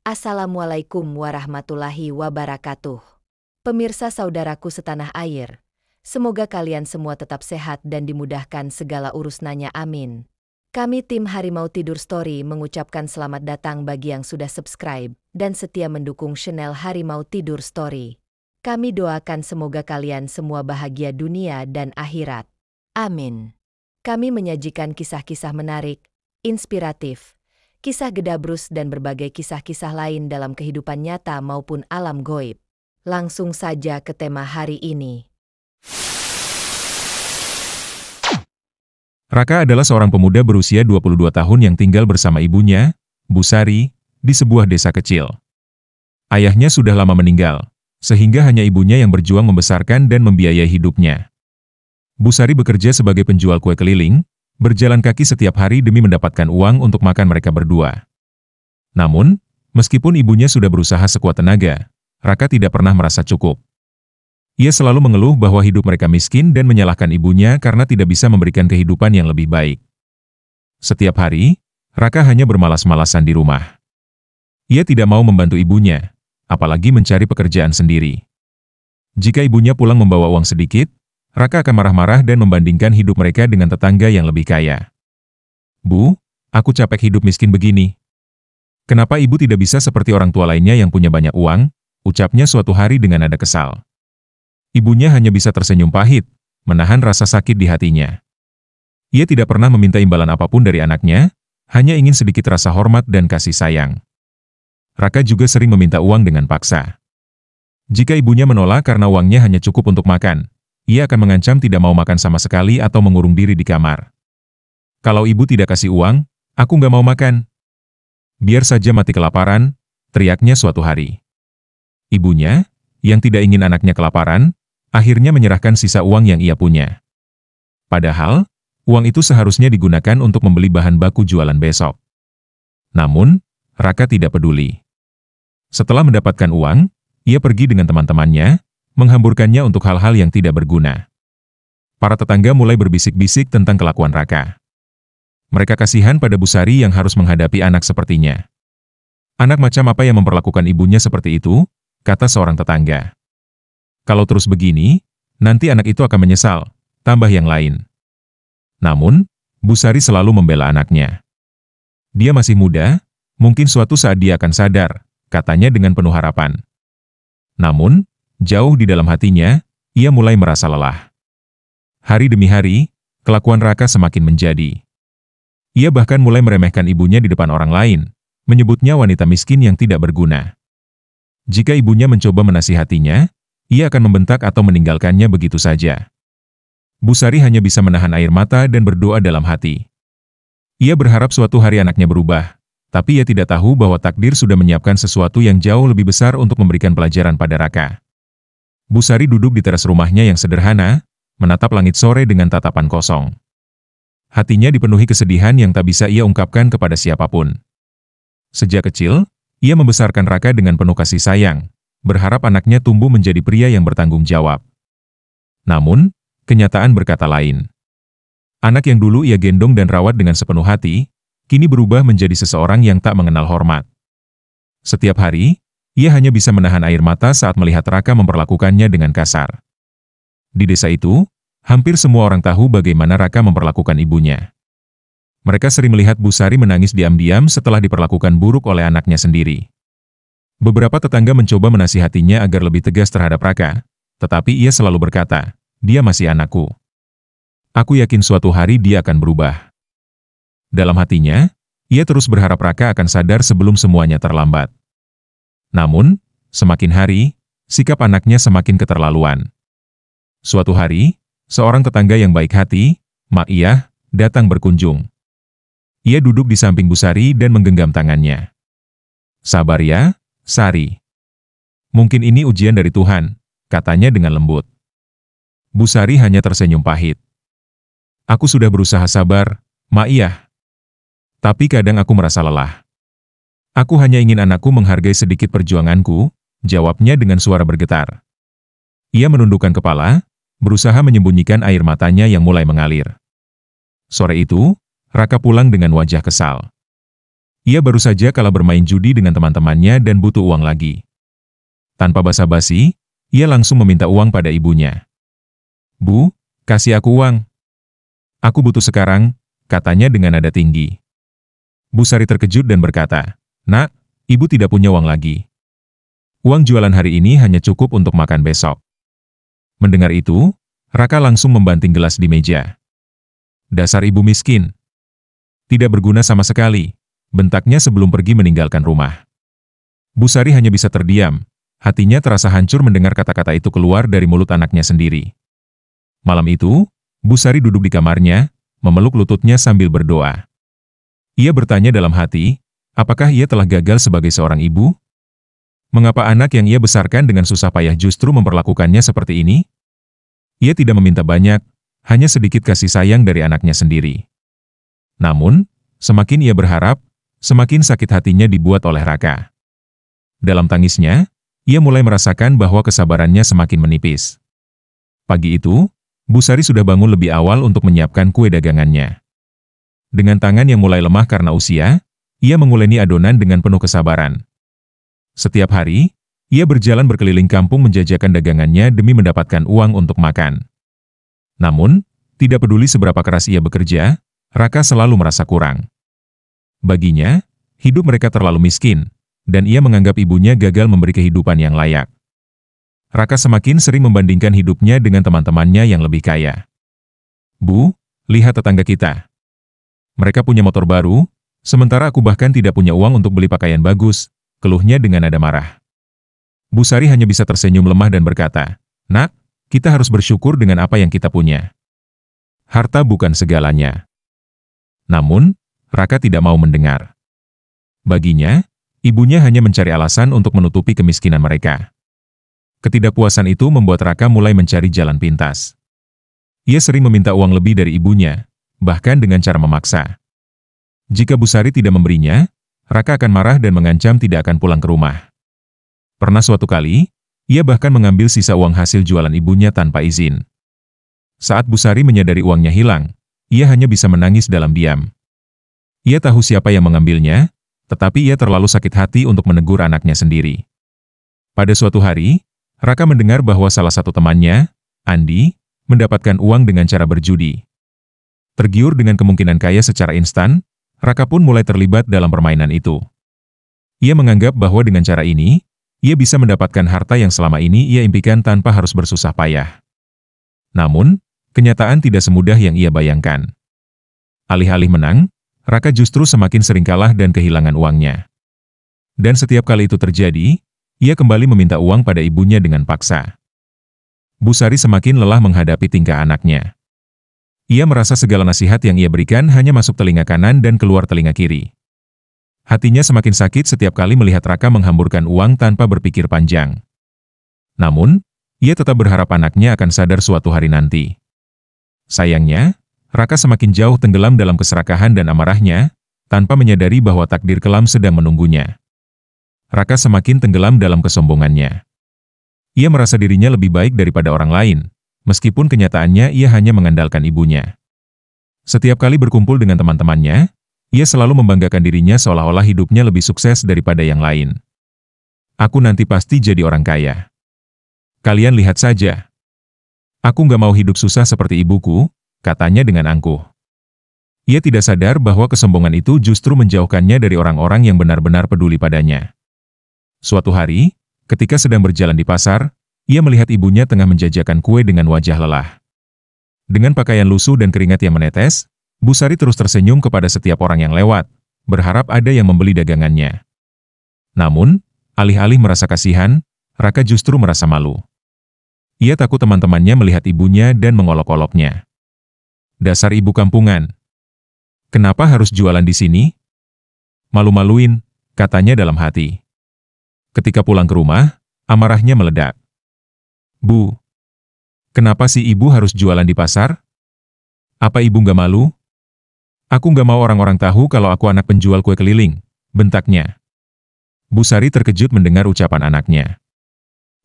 Assalamualaikum warahmatullahi wabarakatuh. Pemirsa saudaraku setanah air, semoga kalian semua tetap sehat dan dimudahkan segala urusannya, amin. Kami tim Harimau Tidur Story mengucapkan selamat datang bagi yang sudah subscribe dan setia mendukung channel Harimau Tidur Story. Kami doakan semoga kalian semua bahagia dunia dan akhirat. Amin. Kami menyajikan kisah-kisah menarik, inspiratif, kisah gedabrus dan berbagai kisah-kisah lain dalam kehidupan nyata maupun alam goib. Langsung saja ke tema hari ini. Raka adalah seorang pemuda berusia 22 tahun yang tinggal bersama ibunya, Bu Sari, di sebuah desa kecil. Ayahnya sudah lama meninggal, sehingga hanya ibunya yang berjuang membesarkan dan membiayai hidupnya. Bu Sari bekerja sebagai penjual kue keliling, berjalan kaki setiap hari demi mendapatkan uang untuk makan mereka berdua. Namun, meskipun ibunya sudah berusaha sekuat tenaga, Raka tidak pernah merasa cukup. Ia selalu mengeluh bahwa hidup mereka miskin dan menyalahkan ibunya karena tidak bisa memberikan kehidupan yang lebih baik. Setiap hari, Raka hanya bermalas-malasan di rumah. Ia tidak mau membantu ibunya, apalagi mencari pekerjaan sendiri. Jika ibunya pulang membawa uang sedikit, Raka akan marah-marah dan membandingkan hidup mereka dengan tetangga yang lebih kaya. "Bu, aku capek hidup miskin begini. Kenapa ibu tidak bisa seperti orang tua lainnya yang punya banyak uang?" ucapnya suatu hari dengan nada kesal. Ibunya hanya bisa tersenyum pahit, menahan rasa sakit di hatinya. Ia tidak pernah meminta imbalan apapun dari anaknya, hanya ingin sedikit rasa hormat dan kasih sayang. Raka juga sering meminta uang dengan paksa. Jika ibunya menolak karena uangnya hanya cukup untuk makan, ia akan mengancam tidak mau makan sama sekali atau mengurung diri di kamar. "Kalau ibu tidak kasih uang, aku nggak mau makan. Biar saja mati kelaparan," teriaknya suatu hari. Ibunya, yang tidak ingin anaknya kelaparan, akhirnya menyerahkan sisa uang yang ia punya. Padahal, uang itu seharusnya digunakan untuk membeli bahan baku jualan besok. Namun, Raka tidak peduli. Setelah mendapatkan uang, ia pergi dengan teman-temannya, menghamburkannya untuk hal-hal yang tidak berguna. Para tetangga mulai berbisik-bisik tentang kelakuan Raka. Mereka kasihan pada Bu Sari yang harus menghadapi anak sepertinya. "Anak macam apa yang memperlakukan ibunya seperti itu?" kata seorang tetangga. "Kalau terus begini, nanti anak itu akan menyesal," tambah yang lain. Namun, Bu Sari selalu membela anaknya. "Dia masih muda, mungkin suatu saat dia akan sadar," katanya dengan penuh harapan. Namun, jauh di dalam hatinya, ia mulai merasa lelah. Hari demi hari, kelakuan Raka semakin menjadi. Ia bahkan mulai meremehkan ibunya di depan orang lain, menyebutnya wanita miskin yang tidak berguna. Jika ibunya mencoba menasihatinya, ia akan membentak atau meninggalkannya begitu saja. Bu Sari hanya bisa menahan air mata dan berdoa dalam hati. Ia berharap suatu hari anaknya berubah, tapi ia tidak tahu bahwa takdir sudah menyiapkan sesuatu yang jauh lebih besar untuk memberikan pelajaran pada Raka. Bu Sari duduk di teras rumahnya yang sederhana, menatap langit sore dengan tatapan kosong. Hatinya dipenuhi kesedihan yang tak bisa ia ungkapkan kepada siapapun. Sejak kecil, ia membesarkan Raka dengan penuh kasih sayang, berharap anaknya tumbuh menjadi pria yang bertanggung jawab. Namun, kenyataan berkata lain. Anak yang dulu ia gendong dan rawat dengan sepenuh hati, kini berubah menjadi seseorang yang tak mengenal hormat. Setiap hari, ia hanya bisa menahan air mata saat melihat Raka memperlakukannya dengan kasar. Di desa itu, hampir semua orang tahu bagaimana Raka memperlakukan ibunya. Mereka sering melihat Bu Sari menangis diam-diam setelah diperlakukan buruk oleh anaknya sendiri. Beberapa tetangga mencoba menasihatinya agar lebih tegas terhadap Raka, tetapi ia selalu berkata, "Dia masih anakku. Aku yakin suatu hari dia akan berubah." Dalam hatinya, ia terus berharap Raka akan sadar sebelum semuanya terlambat. Namun, semakin hari, sikap anaknya semakin keterlaluan. Suatu hari, seorang tetangga yang baik hati, Mak Iyah, datang berkunjung. Ia duduk di samping Bu Sari dan menggenggam tangannya. "Sabar ya, Sari. Mungkin ini ujian dari Tuhan," katanya dengan lembut. Bu Sari hanya tersenyum pahit. "Aku sudah berusaha sabar, Mak Iyah. Tapi kadang aku merasa lelah. Aku hanya ingin anakku menghargai sedikit perjuanganku," jawabnya dengan suara bergetar. Ia menundukkan kepala, berusaha menyembunyikan air matanya yang mulai mengalir. Sore itu, Raka pulang dengan wajah kesal. Ia baru saja kalah bermain judi dengan teman-temannya dan butuh uang lagi. Tanpa basa-basi, ia langsung meminta uang pada ibunya. "Bu, kasih aku uang. Aku butuh sekarang," katanya dengan nada tinggi. Bu Sari terkejut dan berkata, "Nak, ibu tidak punya uang lagi. Uang jualan hari ini hanya cukup untuk makan besok." Mendengar itu, Raka langsung membanting gelas di meja. "Dasar ibu miskin. Tidak berguna sama sekali," bentaknya sebelum pergi meninggalkan rumah. Bu Sari hanya bisa terdiam. Hatinya terasa hancur mendengar kata-kata itu keluar dari mulut anaknya sendiri. Malam itu, Bu Sari duduk di kamarnya, memeluk lututnya sambil berdoa. Ia bertanya dalam hati, apakah ia telah gagal sebagai seorang ibu? Mengapa anak yang ia besarkan dengan susah payah justru memperlakukannya seperti ini? Ia tidak meminta banyak, hanya sedikit kasih sayang dari anaknya sendiri. Namun, semakin ia berharap, semakin sakit hatinya dibuat oleh Raka. Dalam tangisnya, ia mulai merasakan bahwa kesabarannya semakin menipis. Pagi itu, Bu Sari sudah bangun lebih awal untuk menyiapkan kue dagangannya. Dengan tangan yang mulai lemah karena usia, ia menguleni adonan dengan penuh kesabaran. Setiap hari, ia berjalan berkeliling kampung menjajakan dagangannya demi mendapatkan uang untuk makan. Namun, tidak peduli seberapa keras ia bekerja, Raka selalu merasa kurang. Baginya, hidup mereka terlalu miskin, dan ia menganggap ibunya gagal memberi kehidupan yang layak. Raka semakin sering membandingkan hidupnya dengan teman-temannya yang lebih kaya. "Bu, lihat tetangga kita. Mereka punya motor baru, sementara aku bahkan tidak punya uang untuk beli pakaian bagus," keluhnya dengan nada marah. Bu Sari hanya bisa tersenyum lemah dan berkata, "Nak, kita harus bersyukur dengan apa yang kita punya. Harta bukan segalanya." Namun, Raka tidak mau mendengar. Baginya, ibunya hanya mencari alasan untuk menutupi kemiskinan mereka. Ketidakpuasan itu membuat Raka mulai mencari jalan pintas. Ia sering meminta uang lebih dari ibunya, bahkan dengan cara memaksa. Jika Bu Sari tidak memberinya, Raka akan marah dan mengancam tidak akan pulang ke rumah. Pernah suatu kali, ia bahkan mengambil sisa uang hasil jualan ibunya tanpa izin. Saat Bu Sari menyadari uangnya hilang, ia hanya bisa menangis dalam diam. Ia tahu siapa yang mengambilnya, tetapi ia terlalu sakit hati untuk menegur anaknya sendiri. Pada suatu hari, Raka mendengar bahwa salah satu temannya, Andi, mendapatkan uang dengan cara berjudi. Tergiur dengan kemungkinan kaya secara instan, Raka pun mulai terlibat dalam permainan itu. Ia menganggap bahwa dengan cara ini, ia bisa mendapatkan harta yang selama ini ia impikan tanpa harus bersusah payah. Namun, kenyataan tidak semudah yang ia bayangkan. Alih-alih menang, Raka justru semakin sering kalah dan kehilangan uangnya. Dan setiap kali itu terjadi, ia kembali meminta uang pada ibunya dengan paksa. Bu Sari semakin lelah menghadapi tingkah anaknya. Ia merasa segala nasihat yang ia berikan hanya masuk telinga kanan dan keluar telinga kiri. Hatinya semakin sakit setiap kali melihat Raka menghamburkan uang tanpa berpikir panjang. Namun, ia tetap berharap anaknya akan sadar suatu hari nanti. Sayangnya, Raka semakin jauh tenggelam dalam keserakahan dan amarahnya, tanpa menyadari bahwa takdir kelam sedang menunggunya. Raka semakin tenggelam dalam kesombongannya. Ia merasa dirinya lebih baik daripada orang lain, meskipun kenyataannya ia hanya mengandalkan ibunya. Setiap kali berkumpul dengan teman-temannya, ia selalu membanggakan dirinya seolah-olah hidupnya lebih sukses daripada yang lain. "Aku nanti pasti jadi orang kaya. Kalian lihat saja. Aku nggak mau hidup susah seperti ibuku," katanya dengan angkuh. Ia tidak sadar bahwa kesombongan itu justru menjauhkannya dari orang-orang yang benar-benar peduli padanya. Suatu hari, ketika sedang berjalan di pasar, ia melihat ibunya tengah menjajakan kue dengan wajah lelah. Dengan pakaian lusuh dan keringat yang menetes, Bu Sari terus tersenyum kepada setiap orang yang lewat, berharap ada yang membeli dagangannya. Namun, alih-alih merasa kasihan, Raka justru merasa malu. Ia takut teman-temannya melihat ibunya dan mengolok-oloknya. "Dasar ibu kampungan. Kenapa harus jualan di sini? Malu-maluin," katanya dalam hati. Ketika pulang ke rumah, amarahnya meledak. "Bu, kenapa sih ibu harus jualan di pasar? Apa ibu nggak malu? Aku nggak mau orang-orang tahu kalau aku anak penjual kue keliling," bentaknya. Bu Sari terkejut mendengar ucapan anaknya.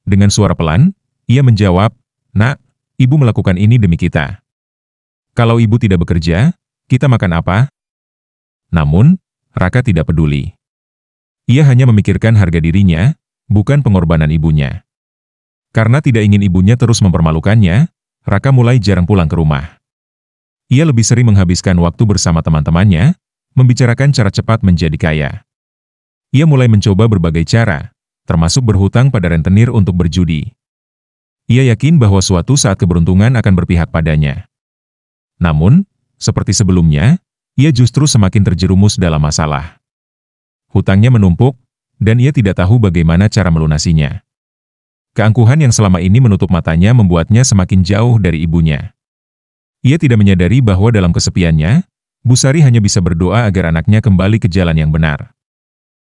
Dengan suara pelan, ia menjawab, "Nak, ibu melakukan ini demi kita. Kalau ibu tidak bekerja, kita makan apa?" Namun, Raka tidak peduli. Ia hanya memikirkan harga dirinya, bukan pengorbanan ibunya. Karena tidak ingin ibunya terus mempermalukannya, Raka mulai jarang pulang ke rumah. Ia lebih sering menghabiskan waktu bersama teman-temannya, membicarakan cara cepat menjadi kaya. Ia mulai mencoba berbagai cara, termasuk berhutang pada rentenir untuk berjudi. Ia yakin bahwa suatu saat keberuntungan akan berpihak padanya. Namun, seperti sebelumnya, ia justru semakin terjerumus dalam masalah. Hutangnya menumpuk, dan ia tidak tahu bagaimana cara melunasinya. Keangkuhan yang selama ini menutup matanya membuatnya semakin jauh dari ibunya. Ia tidak menyadari bahwa dalam kesepiannya, Busari hanya bisa berdoa agar anaknya kembali ke jalan yang benar.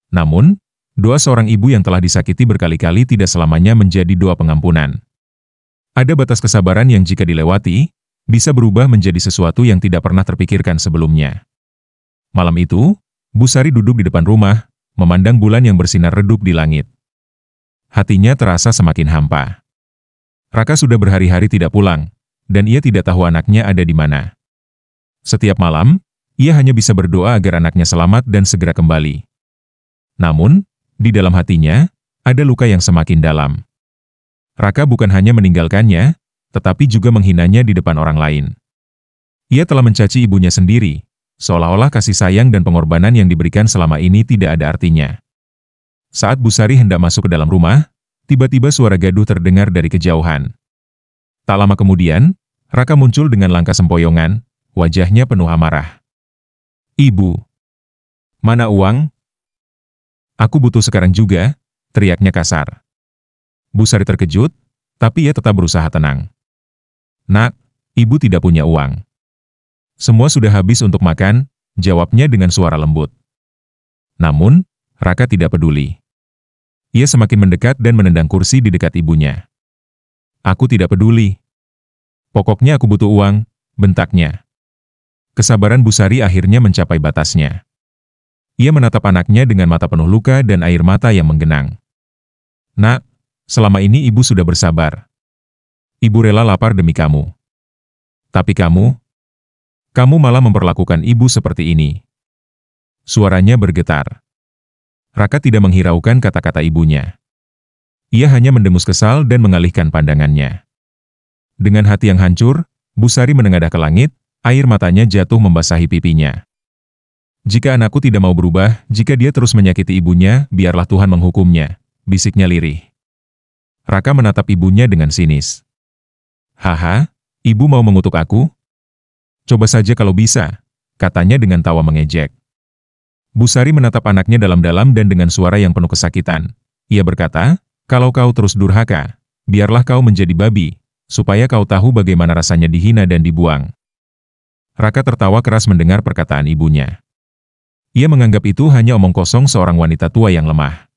Namun, doa seorang ibu yang telah disakiti berkali-kali tidak selamanya menjadi doa pengampunan. Ada batas kesabaran yang jika dilewati, bisa berubah menjadi sesuatu yang tidak pernah terpikirkan sebelumnya. Malam itu, Busari duduk di depan rumah, memandang bulan yang bersinar redup di langit. Hatinya terasa semakin hampa. Raka sudah berhari-hari tidak pulang, dan ia tidak tahu anaknya ada di mana. Setiap malam, ia hanya bisa berdoa agar anaknya selamat dan segera kembali. Namun, di dalam hatinya, ada luka yang semakin dalam. Raka bukan hanya meninggalkannya, tetapi juga menghinanya di depan orang lain. Ia telah mencaci ibunya sendiri, seolah-olah kasih sayang dan pengorbanan yang diberikan selama ini tidak ada artinya. Saat Busari hendak masuk ke dalam rumah, tiba-tiba suara gaduh terdengar dari kejauhan. Tak lama kemudian, Raka muncul dengan langkah sempoyongan, wajahnya penuh amarah. "Ibu, mana uang? Aku butuh sekarang juga," teriaknya kasar. Busari terkejut, tapi ia tetap berusaha tenang. "Nak, ibu tidak punya uang. Semua sudah habis untuk makan," jawabnya dengan suara lembut. Namun, Raka tidak peduli. Ia semakin mendekat dan menendang kursi di dekat ibunya. "Aku tidak peduli. Pokoknya aku butuh uang," bentaknya. Kesabaran Busari akhirnya mencapai batasnya. Ia menatap anaknya dengan mata penuh luka dan air mata yang menggenang. "Nak, selama ini ibu sudah bersabar. Ibu rela lapar demi kamu. Tapi kamu malah memperlakukan ibu seperti ini." Suaranya bergetar. Raka tidak menghiraukan kata-kata ibunya. Ia hanya mendengus kesal dan mengalihkan pandangannya. Dengan hati yang hancur, Busari menengadah ke langit, air matanya jatuh membasahi pipinya. "Jika anakku tidak mau berubah, jika dia terus menyakiti ibunya, biarlah Tuhan menghukumnya," bisiknya lirih. Raka menatap ibunya dengan sinis. "Haha, ibu mau mengutuk aku? Coba saja kalau bisa," katanya dengan tawa mengejek. Busari menatap anaknya dalam-dalam dan dengan suara yang penuh kesakitan. Ia berkata, "Kalau kau terus durhaka, biarlah kau menjadi babi, supaya kau tahu bagaimana rasanya dihina dan dibuang." Raka tertawa keras mendengar perkataan ibunya. Ia menganggap itu hanya omong kosong seorang wanita tua yang lemah.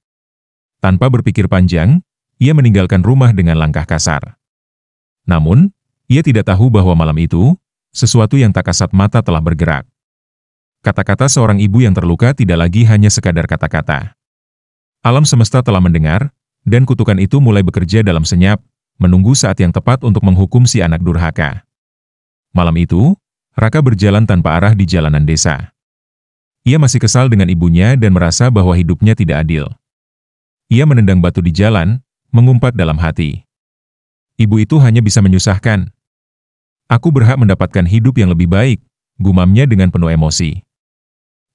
Tanpa berpikir panjang, ia meninggalkan rumah dengan langkah kasar. Namun, ia tidak tahu bahwa malam itu, sesuatu yang tak kasat mata telah bergerak. Kata-kata seorang ibu yang terluka tidak lagi hanya sekadar kata-kata. Alam semesta telah mendengar, dan kutukan itu mulai bekerja dalam senyap, menunggu saat yang tepat untuk menghukum si anak durhaka. Malam itu, Raka berjalan tanpa arah di jalanan desa. Ia masih kesal dengan ibunya dan merasa bahwa hidupnya tidak adil. Ia menendang batu di jalan, mengumpat dalam hati. "Ibu itu hanya bisa menyusahkan. Aku berhak mendapatkan hidup yang lebih baik," gumamnya dengan penuh emosi.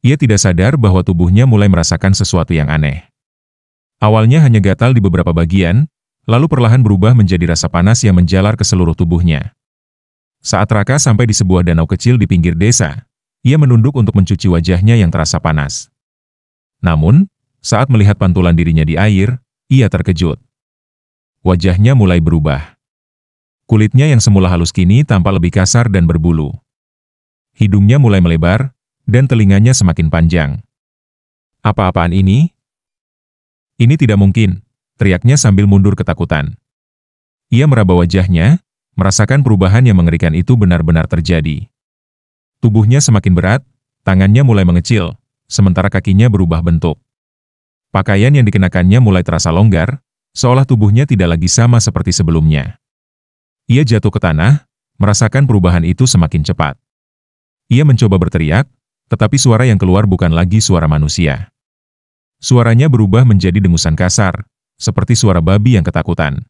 Ia tidak sadar bahwa tubuhnya mulai merasakan sesuatu yang aneh. Awalnya hanya gatal di beberapa bagian, lalu perlahan berubah menjadi rasa panas yang menjalar ke seluruh tubuhnya. Saat Raka sampai di sebuah danau kecil di pinggir desa, ia menunduk untuk mencuci wajahnya yang terasa panas. Namun, saat melihat pantulan dirinya di air, ia terkejut. Wajahnya mulai berubah. Kulitnya yang semula halus kini tampak lebih kasar dan berbulu. Hidungnya mulai melebar, dan telinganya semakin panjang. "Apa-apaan ini? Ini tidak mungkin," teriaknya sambil mundur ketakutan. Ia meraba wajahnya, merasakan perubahan yang mengerikan itu benar-benar terjadi. Tubuhnya semakin berat, tangannya mulai mengecil, sementara kakinya berubah bentuk. Pakaian yang dikenakannya mulai terasa longgar, seolah tubuhnya tidak lagi sama seperti sebelumnya. Ia jatuh ke tanah, merasakan perubahan itu semakin cepat. Ia mencoba berteriak, Tetapi suara yang keluar bukan lagi suara manusia. Suaranya berubah menjadi dengusan kasar, seperti suara babi yang ketakutan.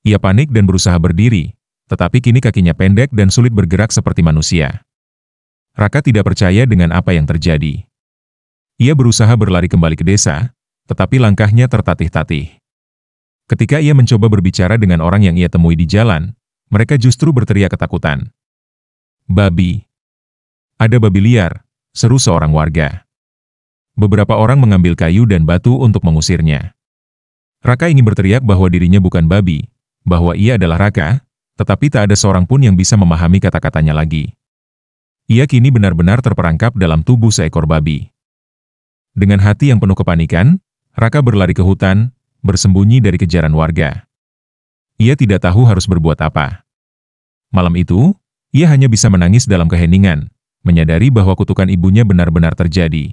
Ia panik dan berusaha berdiri, tetapi kini kakinya pendek dan sulit bergerak seperti manusia. Raka tidak percaya dengan apa yang terjadi. Ia berusaha berlari kembali ke desa, tetapi langkahnya tertatih-tatih. Ketika ia mencoba berbicara dengan orang yang ia temui di jalan, mereka justru berteriak ketakutan. Babi! Ada babi liar, seru seorang warga. Beberapa orang mengambil kayu dan batu untuk mengusirnya. Raka ingin berteriak bahwa dirinya bukan babi, bahwa ia adalah Raka, tetapi tak ada seorang pun yang bisa memahami kata-katanya lagi. Ia kini benar-benar terperangkap dalam tubuh seekor babi. Dengan hati yang penuh kepanikan, Raka berlari ke hutan, bersembunyi dari kejaran warga. Ia tidak tahu harus berbuat apa. Malam itu, ia hanya bisa menangis dalam keheningan, menyadari bahwa kutukan ibunya benar-benar terjadi.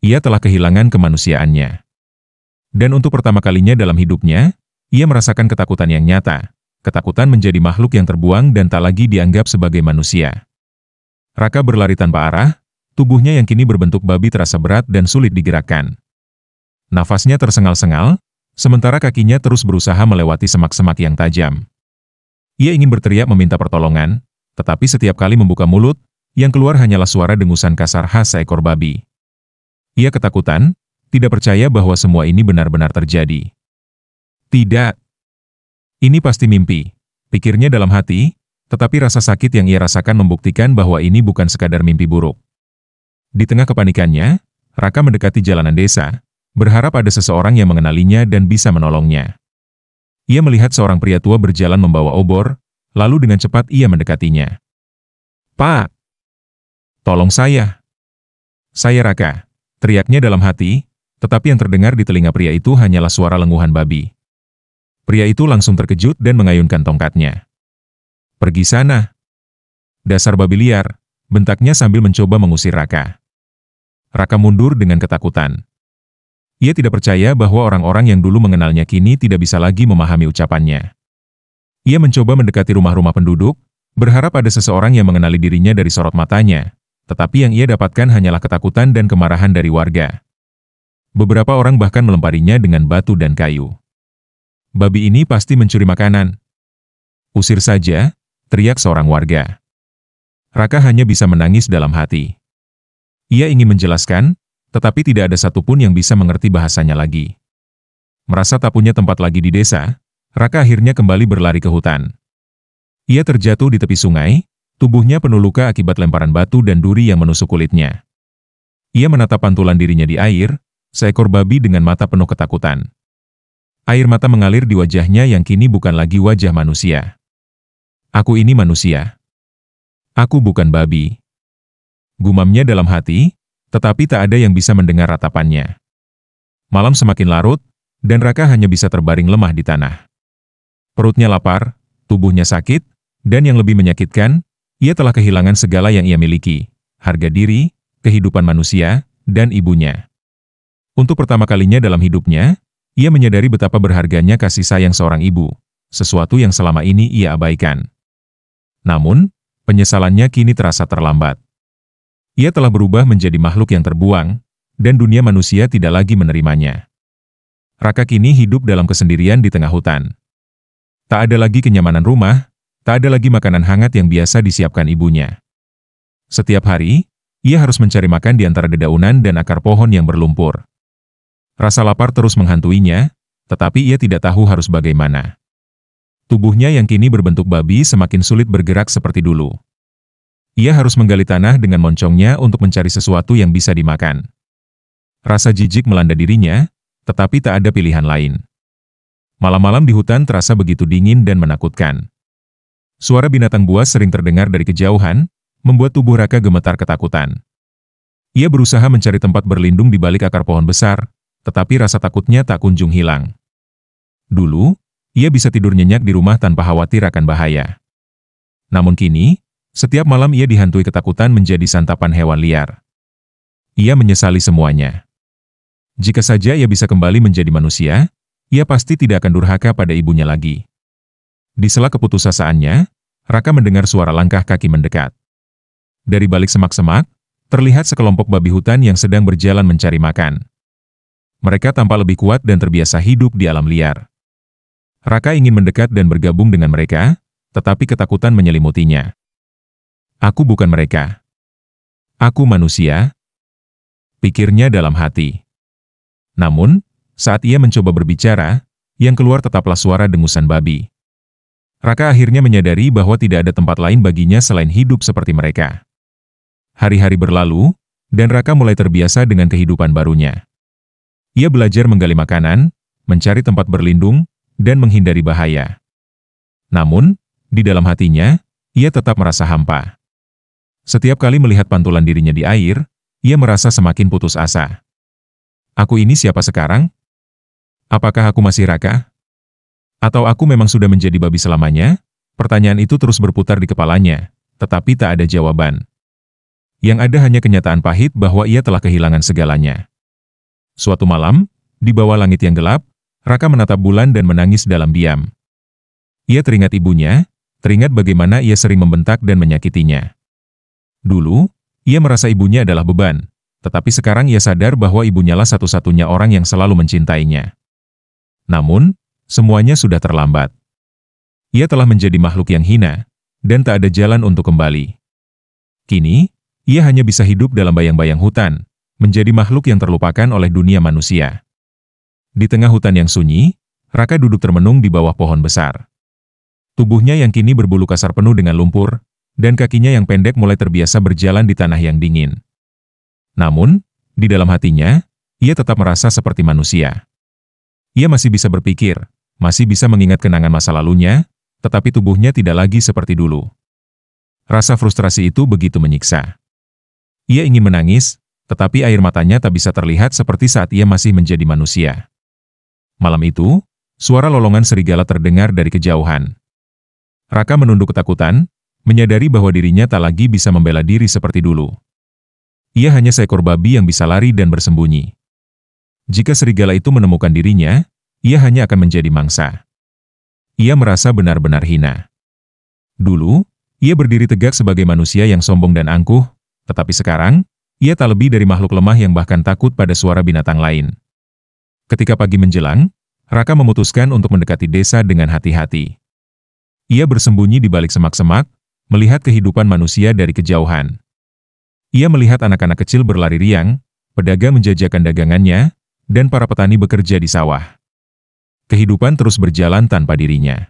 Ia telah kehilangan kemanusiaannya. Dan untuk pertama kalinya dalam hidupnya, ia merasakan ketakutan yang nyata, ketakutan menjadi makhluk yang terbuang dan tak lagi dianggap sebagai manusia. Raka berlari tanpa arah, tubuhnya yang kini berbentuk babi terasa berat dan sulit digerakkan. Nafasnya tersengal-sengal, sementara kakinya terus berusaha melewati semak-semak yang tajam. Ia ingin berteriak meminta pertolongan, tetapi setiap kali membuka mulut, yang keluar hanyalah suara dengusan kasar khas seekor babi. Ia ketakutan, tidak percaya bahwa semua ini benar-benar terjadi. Tidak. Ini pasti mimpi, pikirnya dalam hati, tetapi rasa sakit yang ia rasakan membuktikan bahwa ini bukan sekadar mimpi buruk. Di tengah kepanikannya, Raka mendekati jalanan desa, berharap ada seseorang yang mengenalinya dan bisa menolongnya. Ia melihat seorang pria tua berjalan membawa obor, lalu dengan cepat ia mendekatinya. "Pak! Tolong saya! Saya Raka!" Teriaknya dalam hati, tetapi yang terdengar di telinga pria itu hanyalah suara lenguhan babi. Pria itu langsung terkejut dan mengayunkan tongkatnya. "Pergi sana! Dasar babi liar!" bentaknya sambil mencoba mengusir Raka. Raka mundur dengan ketakutan. Ia tidak percaya bahwa orang-orang yang dulu mengenalnya kini tidak bisa lagi memahami ucapannya. Ia mencoba mendekati rumah-rumah penduduk, berharap ada seseorang yang mengenali dirinya dari sorot matanya, tetapi yang ia dapatkan hanyalah ketakutan dan kemarahan dari warga. Beberapa orang bahkan melemparinya dengan batu dan kayu. "Babi ini pasti mencuri makanan. Usir saja," teriak seorang warga. Raka hanya bisa menangis dalam hati. Ia ingin menjelaskan, tetapi tidak ada satupun yang bisa mengerti bahasanya lagi. Merasa tak punya tempat lagi di desa, Raka akhirnya kembali berlari ke hutan. Ia terjatuh di tepi sungai, tubuhnya penuh luka akibat lemparan batu dan duri yang menusuk kulitnya. Ia menatap pantulan dirinya di air, seekor babi dengan mata penuh ketakutan. Air mata mengalir di wajahnya yang kini bukan lagi wajah manusia. "Aku ini manusia. Aku bukan babi." Gumamnya dalam hati, tetapi tak ada yang bisa mendengar ratapannya. Malam semakin larut, dan Raka hanya bisa terbaring lemah di tanah. Perutnya lapar, tubuhnya sakit, dan yang lebih menyakitkan, ia telah kehilangan segala yang ia miliki, harga diri, kehidupan manusia, dan ibunya. Untuk pertama kalinya dalam hidupnya, ia menyadari betapa berharganya kasih sayang seorang ibu, sesuatu yang selama ini ia abaikan. Namun, penyesalannya kini terasa terlambat. Ia telah berubah menjadi makhluk yang terbuang, dan dunia manusia tidak lagi menerimanya. Raka kini hidup dalam kesendirian di tengah hutan. Tak ada lagi kenyamanan rumah, tak ada lagi makanan hangat yang biasa disiapkan ibunya. Setiap hari, ia harus mencari makan di antara dedaunan dan akar pohon yang berlumpur. Rasa lapar terus menghantuinya, tetapi ia tidak tahu harus bagaimana. Tubuhnya yang kini berbentuk babi semakin sulit bergerak seperti dulu. Ia harus menggali tanah dengan moncongnya untuk mencari sesuatu yang bisa dimakan. Rasa jijik melanda dirinya, tetapi tak ada pilihan lain. Malam-malam di hutan terasa begitu dingin dan menakutkan. Suara binatang buas sering terdengar dari kejauhan, membuat tubuh Raka gemetar ketakutan. Ia berusaha mencari tempat berlindung di balik akar pohon besar, tetapi rasa takutnya tak kunjung hilang. Dulu, ia bisa tidur nyenyak di rumah tanpa khawatir akan bahaya. Namun kini, setiap malam ia dihantui ketakutan menjadi santapan hewan liar. Ia menyesali semuanya. Jika saja ia bisa kembali menjadi manusia, ia pasti tidak akan durhaka pada ibunya lagi. Di sela keputusaasaannya, Raka mendengar suara langkah kaki mendekat. Dari balik semak-semak, terlihat sekelompok babi hutan yang sedang berjalan mencari makan. Mereka tampak lebih kuat dan terbiasa hidup di alam liar. Raka ingin mendekat dan bergabung dengan mereka, tetapi ketakutan menyelimutinya. Aku bukan mereka. Aku manusia, pikirnya dalam hati. Namun, saat ia mencoba berbicara, yang keluar tetaplah suara dengusan babi. Raka akhirnya menyadari bahwa tidak ada tempat lain baginya selain hidup seperti mereka. Hari-hari berlalu, dan Raka mulai terbiasa dengan kehidupan barunya. Ia belajar menggali makanan, mencari tempat berlindung, dan menghindari bahaya. Namun, di dalam hatinya, ia tetap merasa hampa. Setiap kali melihat pantulan dirinya di air, ia merasa semakin putus asa. Aku ini siapa sekarang? Apakah aku masih Raka? Atau aku memang sudah menjadi babi selamanya? Pertanyaan itu terus berputar di kepalanya, tetapi tak ada jawaban. Yang ada hanya kenyataan pahit bahwa ia telah kehilangan segalanya. Suatu malam, di bawah langit yang gelap, Raka menatap bulan dan menangis dalam diam. Ia teringat ibunya, teringat bagaimana ia sering membentak dan menyakitinya. Dulu, ia merasa ibunya adalah beban, tetapi sekarang ia sadar bahwa ibunyalah satu-satunya orang yang selalu mencintainya. Namun, semuanya sudah terlambat. Ia telah menjadi makhluk yang hina, dan tak ada jalan untuk kembali. Kini, ia hanya bisa hidup dalam bayang-bayang hutan, menjadi makhluk yang terlupakan oleh dunia manusia. Di tengah hutan yang sunyi, Raka duduk termenung di bawah pohon besar. Tubuhnya yang kini berbulu kasar penuh dengan lumpur, dan kakinya yang pendek mulai terbiasa berjalan di tanah yang dingin. Namun, di dalam hatinya, ia tetap merasa seperti manusia. Ia masih bisa berpikir, masih bisa mengingat kenangan masa lalunya, tetapi tubuhnya tidak lagi seperti dulu. Rasa frustrasi itu begitu menyiksa. Ia ingin menangis, tetapi air matanya tak bisa terlihat seperti saat ia masih menjadi manusia. Malam itu, suara lolongan serigala terdengar dari kejauhan. Raka menunduk ketakutan, menyadari bahwa dirinya tak lagi bisa membela diri seperti dulu. Ia hanya seekor babi yang bisa lari dan bersembunyi. Jika serigala itu menemukan dirinya, ia hanya akan menjadi mangsa. Ia merasa benar-benar hina. Dulu, ia berdiri tegak sebagai manusia yang sombong dan angkuh, tetapi sekarang, ia tak lebih dari makhluk lemah yang bahkan takut pada suara binatang lain. Ketika pagi menjelang, Raka memutuskan untuk mendekati desa dengan hati-hati. Ia bersembunyi di balik semak-semak, melihat kehidupan manusia dari kejauhan. Ia melihat anak-anak kecil berlari riang, pedagang menjajakan dagangannya, dan para petani bekerja di sawah. Kehidupan terus berjalan tanpa dirinya.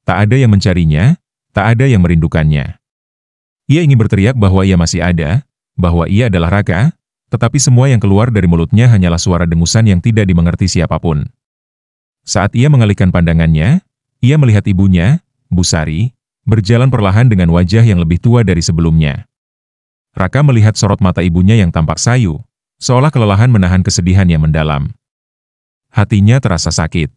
Tak ada yang mencarinya, tak ada yang merindukannya. Ia ingin berteriak bahwa ia masih ada, bahwa ia adalah Raka, tetapi semua yang keluar dari mulutnya hanyalah suara dengusan yang tidak dimengerti siapapun. Saat ia mengalihkan pandangannya, ia melihat ibunya, Busari, berjalan perlahan dengan wajah yang lebih tua dari sebelumnya. Raka melihat sorot mata ibunya yang tampak sayu, seolah kelelahan menahan kesedihan yang mendalam. Hatinya terasa sakit.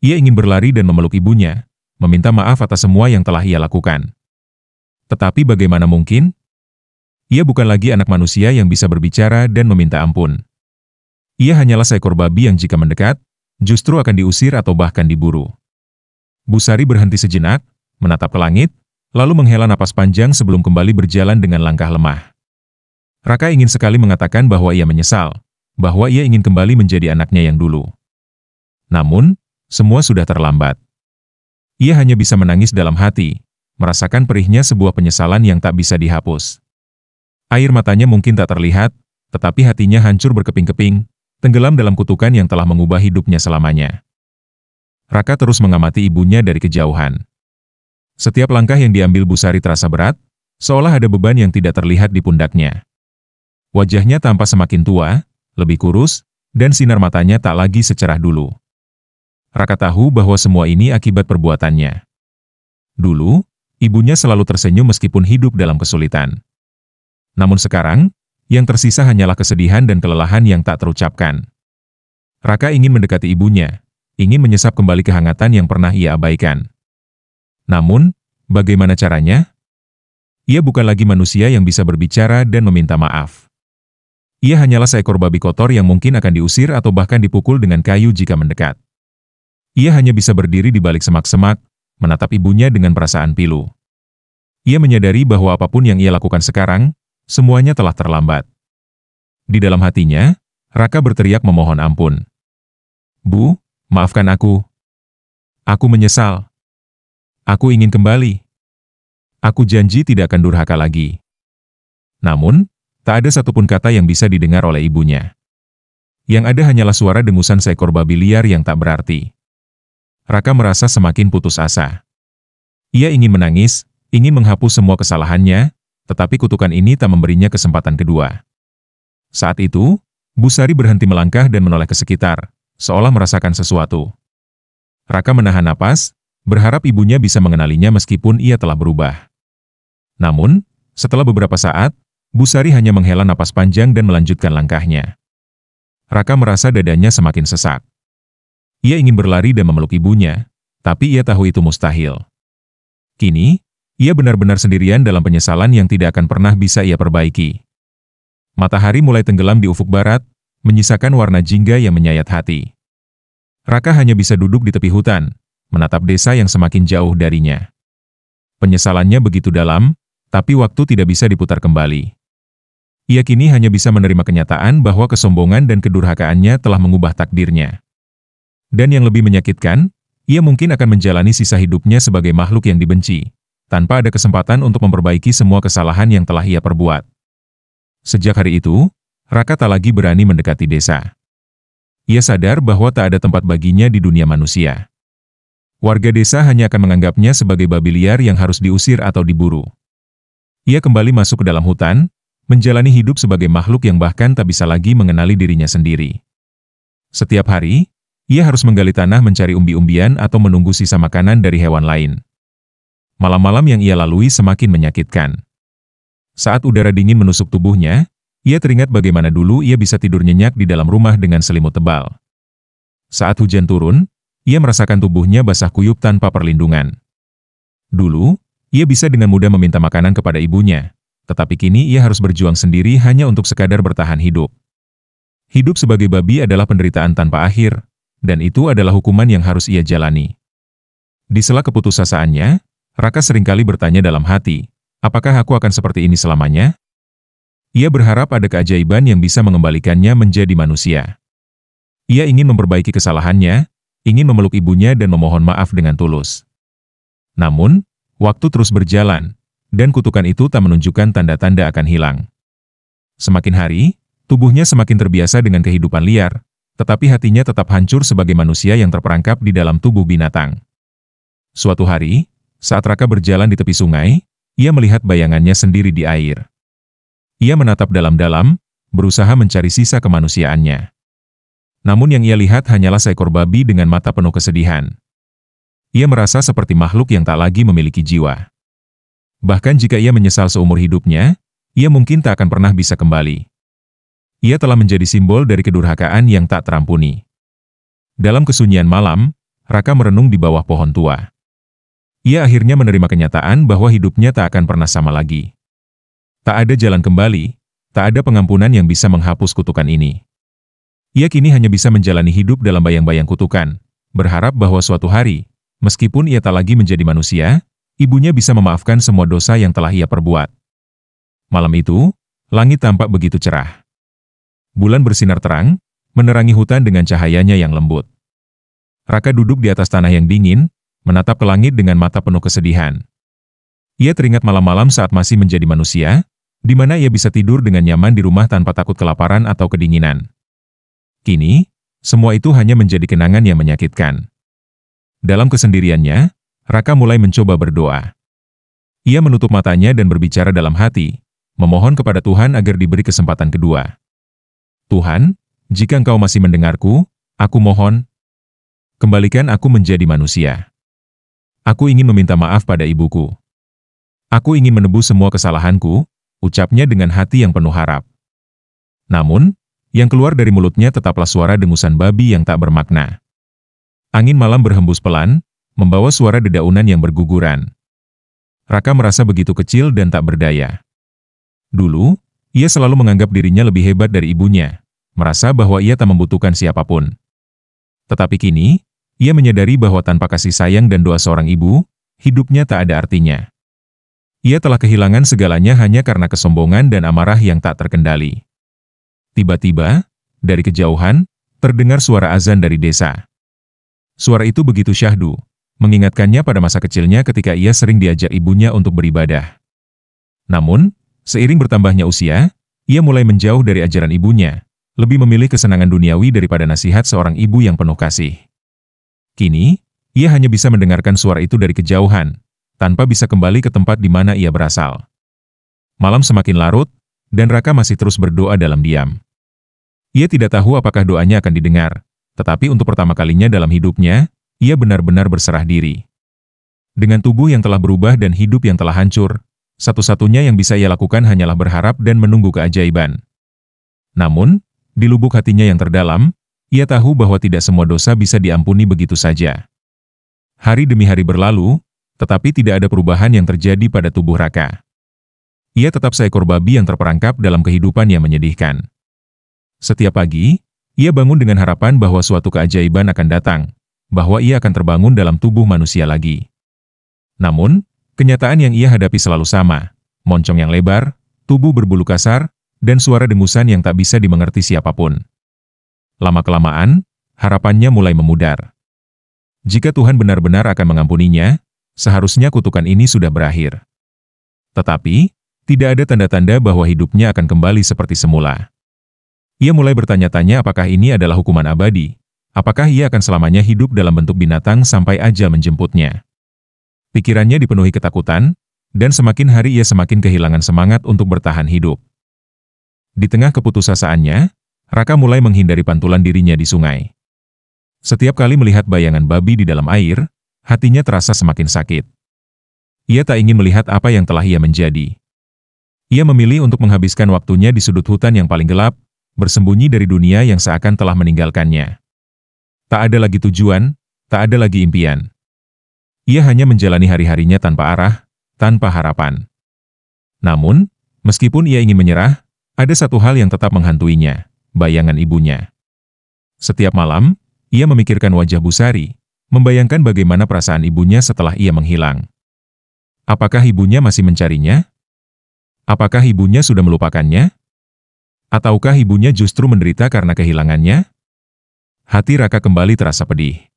Ia ingin berlari dan memeluk ibunya, meminta maaf atas semua yang telah ia lakukan. Tetapi bagaimana mungkin? Ia bukan lagi anak manusia yang bisa berbicara dan meminta ampun. Ia hanyalah seekor babi yang jika mendekat, justru akan diusir atau bahkan diburu. Busari berhenti sejenak, menatap ke langit, lalu menghela napas panjang sebelum kembali berjalan dengan langkah lemah. Raka ingin sekali mengatakan bahwa ia menyesal, bahwa ia ingin kembali menjadi anaknya yang dulu. Namun, semua sudah terlambat. Ia hanya bisa menangis dalam hati, merasakan perihnya sebuah penyesalan yang tak bisa dihapus. Air matanya mungkin tak terlihat, tetapi hatinya hancur berkeping-keping, tenggelam dalam kutukan yang telah mengubah hidupnya selamanya. Raka terus mengamati ibunya dari kejauhan. Setiap langkah yang diambil Busari terasa berat, seolah ada beban yang tidak terlihat di pundaknya. Wajahnya tampak semakin tua, lebih kurus, dan sinar matanya tak lagi secerah dulu. Raka tahu bahwa semua ini akibat perbuatannya. Dulu, ibunya selalu tersenyum meskipun hidup dalam kesulitan. Namun sekarang, yang tersisa hanyalah kesedihan dan kelelahan yang tak terucapkan. Raka ingin mendekati ibunya, ingin menyesap kembali kehangatan yang pernah ia abaikan. Namun, bagaimana caranya? Ia bukan lagi manusia yang bisa berbicara dan meminta maaf. Ia hanyalah seekor babi kotor yang mungkin akan diusir atau bahkan dipukul dengan kayu jika mendekat. Ia hanya bisa berdiri di balik semak-semak, menatap ibunya dengan perasaan pilu. Ia menyadari bahwa apapun yang ia lakukan sekarang, semuanya telah terlambat. Di dalam hatinya, Raka berteriak memohon ampun. Bu, maafkan aku. Aku menyesal. Aku ingin kembali. Aku janji tidak akan durhaka lagi. Namun, tak ada satupun kata yang bisa didengar oleh ibunya. Yang ada hanyalah suara dengusan seekor babi liar yang tak berarti. Raka merasa semakin putus asa. Ia ingin menangis, ingin menghapus semua kesalahannya, tetapi kutukan ini tak memberinya kesempatan kedua. Saat itu, Bu Sari berhenti melangkah dan menoleh ke sekitar, seolah merasakan sesuatu. Raka menahan napas, berharap ibunya bisa mengenalinya meskipun ia telah berubah. Namun, setelah beberapa saat, Bu Sari hanya menghela napas panjang dan melanjutkan langkahnya. Raka merasa dadanya semakin sesak. Ia ingin berlari dan memeluk ibunya, tapi ia tahu itu mustahil. Kini, ia benar-benar sendirian dalam penyesalan yang tidak akan pernah bisa ia perbaiki. Matahari mulai tenggelam di ufuk barat, menyisakan warna jingga yang menyayat hati. Raka hanya bisa duduk di tepi hutan, menatap desa yang semakin jauh darinya. Penyesalannya begitu dalam, tapi waktu tidak bisa diputar kembali. Ia kini hanya bisa menerima kenyataan bahwa kesombongan dan kedurhakaannya telah mengubah takdirnya. Dan yang lebih menyakitkan, ia mungkin akan menjalani sisa hidupnya sebagai makhluk yang dibenci, tanpa ada kesempatan untuk memperbaiki semua kesalahan yang telah ia perbuat. Sejak hari itu, Raka tak lagi berani mendekati desa. Ia sadar bahwa tak ada tempat baginya di dunia manusia. Warga desa hanya akan menganggapnya sebagai babi liar yang harus diusir atau diburu. Ia kembali masuk ke dalam hutan, menjalani hidup sebagai makhluk yang bahkan tak bisa lagi mengenali dirinya sendiri. Setiap hari, ia harus menggali tanah mencari umbi-umbian atau menunggu sisa makanan dari hewan lain. Malam-malam yang ia lalui semakin menyakitkan. Saat udara dingin menusuk tubuhnya, ia teringat bagaimana dulu ia bisa tidur nyenyak di dalam rumah dengan selimut tebal. Saat hujan turun, ia merasakan tubuhnya basah kuyup tanpa perlindungan. Dulu, ia bisa dengan mudah meminta makanan kepada ibunya, tetapi kini ia harus berjuang sendiri hanya untuk sekadar bertahan hidup. Hidup sebagai babi adalah penderitaan tanpa akhir, dan itu adalah hukuman yang harus ia jalani. Di sela keputusasaannya, Raka seringkali bertanya dalam hati, apakah aku akan seperti ini selamanya? Ia berharap ada keajaiban yang bisa mengembalikannya menjadi manusia. Ia ingin memperbaiki kesalahannya, ingin memeluk ibunya dan memohon maaf dengan tulus. Namun, waktu terus berjalan, dan kutukan itu tak menunjukkan tanda-tanda akan hilang. Semakin hari, tubuhnya semakin terbiasa dengan kehidupan liar, tetapi hatinya tetap hancur sebagai manusia yang terperangkap di dalam tubuh binatang. Suatu hari, saat Raka berjalan di tepi sungai, ia melihat bayangannya sendiri di air. Ia menatap dalam-dalam, berusaha mencari sisa kemanusiaannya. Namun yang ia lihat hanyalah seekor babi dengan mata penuh kesedihan. Ia merasa seperti makhluk yang tak lagi memiliki jiwa. Bahkan jika ia menyesal seumur hidupnya, ia mungkin tak akan pernah bisa kembali. Ia telah menjadi simbol dari kedurhakaan yang tak terampuni. Dalam kesunyian malam, Raka merenung di bawah pohon tua. Ia akhirnya menerima kenyataan bahwa hidupnya tak akan pernah sama lagi. Tak ada jalan kembali, tak ada pengampunan yang bisa menghapus kutukan ini. Ia kini hanya bisa menjalani hidup dalam bayang-bayang kutukan, berharap bahwa suatu hari, meskipun ia tak lagi menjadi manusia, ibunya bisa memaafkan semua dosa yang telah ia perbuat. Malam itu, langit tampak begitu cerah. Bulan bersinar terang, menerangi hutan dengan cahayanya yang lembut. Raka duduk di atas tanah yang dingin, menatap ke langit dengan mata penuh kesedihan. Ia teringat malam-malam saat masih menjadi manusia, di mana ia bisa tidur dengan nyaman di rumah tanpa takut kelaparan atau kedinginan. Kini, semua itu hanya menjadi kenangan yang menyakitkan. Dalam kesendiriannya, Raka mulai mencoba berdoa. Ia menutup matanya dan berbicara dalam hati, memohon kepada Tuhan agar diberi kesempatan kedua. Tuhan, jika Engkau masih mendengarku, aku mohon, kembalikan aku menjadi manusia. Aku ingin meminta maaf pada ibuku. Aku ingin menebus semua kesalahanku, ucapnya dengan hati yang penuh harap. Namun, yang keluar dari mulutnya tetaplah suara dengusan babi yang tak bermakna. Angin malam berhembus pelan, membawa suara dedaunan yang berguguran. Raka merasa begitu kecil dan tak berdaya. Dulu, ia selalu menganggap dirinya lebih hebat dari ibunya, merasa bahwa ia tak membutuhkan siapapun. Tetapi kini, ia menyadari bahwa tanpa kasih sayang dan doa seorang ibu, hidupnya tak ada artinya. Ia telah kehilangan segalanya hanya karena kesombongan dan amarah yang tak terkendali. Tiba-tiba, dari kejauhan, terdengar suara azan dari desa. Suara itu begitu syahdu, mengingatkannya pada masa kecilnya ketika ia sering diajak ibunya untuk beribadah. Namun, seiring bertambahnya usia, ia mulai menjauh dari ajaran ibunya, lebih memilih kesenangan duniawi daripada nasihat seorang ibu yang penuh kasih. Kini, ia hanya bisa mendengarkan suara itu dari kejauhan, tanpa bisa kembali ke tempat di mana ia berasal. Malam semakin larut, dan Raka masih terus berdoa dalam diam. Ia tidak tahu apakah doanya akan didengar, tetapi untuk pertama kalinya dalam hidupnya, ia benar-benar berserah diri. Dengan tubuh yang telah berubah dan hidup yang telah hancur, satu-satunya yang bisa ia lakukan hanyalah berharap dan menunggu keajaiban. Namun, di lubuk hatinya yang terdalam, ia tahu bahwa tidak semua dosa bisa diampuni begitu saja. Hari demi hari berlalu, tetapi tidak ada perubahan yang terjadi pada tubuh Raka. Ia tetap seekor babi yang terperangkap dalam kehidupan yang menyedihkan. Setiap pagi, ia bangun dengan harapan bahwa suatu keajaiban akan datang, bahwa ia akan terbangun dalam tubuh manusia lagi. Namun, kenyataan yang ia hadapi selalu sama, moncong yang lebar, tubuh berbulu kasar, dan suara dengusan yang tak bisa dimengerti siapapun. Lama-kelamaan, harapannya mulai memudar. Jika Tuhan benar-benar akan mengampuninya, seharusnya kutukan ini sudah berakhir. Tetapi, tidak ada tanda-tanda bahwa hidupnya akan kembali seperti semula. Ia mulai bertanya-tanya apakah ini adalah hukuman abadi, apakah ia akan selamanya hidup dalam bentuk binatang sampai ajal menjemputnya. Pikirannya dipenuhi ketakutan, dan semakin hari ia semakin kehilangan semangat untuk bertahan hidup. Di tengah keputusasaan,nya, Raka mulai menghindari pantulan dirinya di sungai. Setiap kali melihat bayangan babi di dalam air, hatinya terasa semakin sakit. Ia tak ingin melihat apa yang telah ia menjadi. Ia memilih untuk menghabiskan waktunya di sudut hutan yang paling gelap, bersembunyi dari dunia yang seakan telah meninggalkannya. Tak ada lagi tujuan, tak ada lagi impian. Ia hanya menjalani hari-harinya tanpa arah, tanpa harapan. Namun, meskipun ia ingin menyerah, ada satu hal yang tetap menghantuinya, bayangan ibunya. Setiap malam, ia memikirkan wajah Busari, membayangkan bagaimana perasaan ibunya setelah ia menghilang. Apakah ibunya masih mencarinya? Apakah ibunya sudah melupakannya? Ataukah ibunya justru menderita karena kehilangannya? Hati Raka kembali terasa pedih.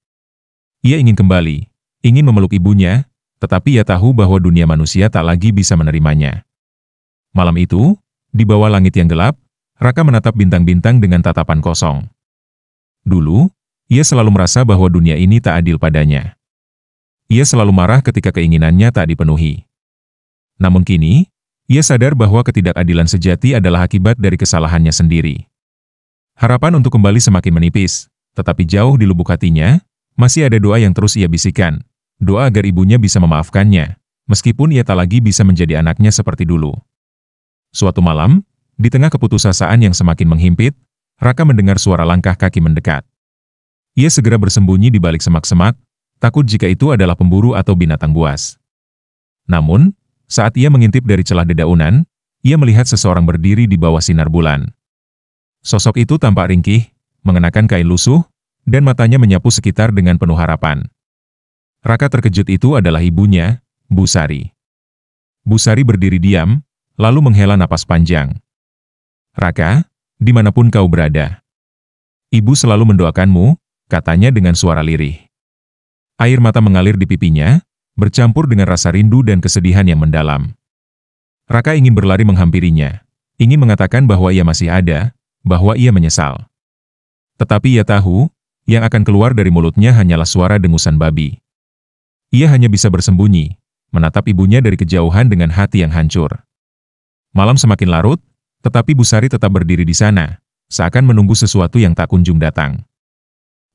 Ia ingin kembali, ingin memeluk ibunya, tetapi ia tahu bahwa dunia manusia tak lagi bisa menerimanya. Malam itu, di bawah langit yang gelap, Raka menatap bintang-bintang dengan tatapan kosong. Dulu, ia selalu merasa bahwa dunia ini tak adil padanya. Ia selalu marah ketika keinginannya tak dipenuhi. Namun kini, ia sadar bahwa ketidakadilan sejati adalah akibat dari kesalahannya sendiri. Harapan untuk kembali semakin menipis, tetapi jauh di lubuk hatinya, masih ada doa yang terus ia bisikan, doa agar ibunya bisa memaafkannya, meskipun ia tak lagi bisa menjadi anaknya seperti dulu. Suatu malam, di tengah keputusasaan yang semakin menghimpit, Raka mendengar suara langkah kaki mendekat. Ia segera bersembunyi di balik semak-semak, takut jika itu adalah pemburu atau binatang buas. Namun, saat ia mengintip dari celah dedaunan, ia melihat seseorang berdiri di bawah sinar bulan. Sosok itu tampak ringkih, mengenakan kain lusuh, dan matanya menyapu sekitar dengan penuh harapan. Raka terkejut itu adalah ibunya, Busari. Busari berdiri diam, lalu menghela napas panjang. Raka, dimanapun kau berada. Ibu selalu mendoakanmu, katanya dengan suara lirih. Air mata mengalir di pipinya, bercampur dengan rasa rindu dan kesedihan yang mendalam. Raka ingin berlari menghampirinya, ingin mengatakan bahwa ia masih ada, bahwa ia menyesal. Tetapi ia tahu, yang akan keluar dari mulutnya hanyalah suara dengusan babi. Ia hanya bisa bersembunyi, menatap ibunya dari kejauhan dengan hati yang hancur. Malam semakin larut, tetapi Busari tetap berdiri di sana, seakan menunggu sesuatu yang tak kunjung datang.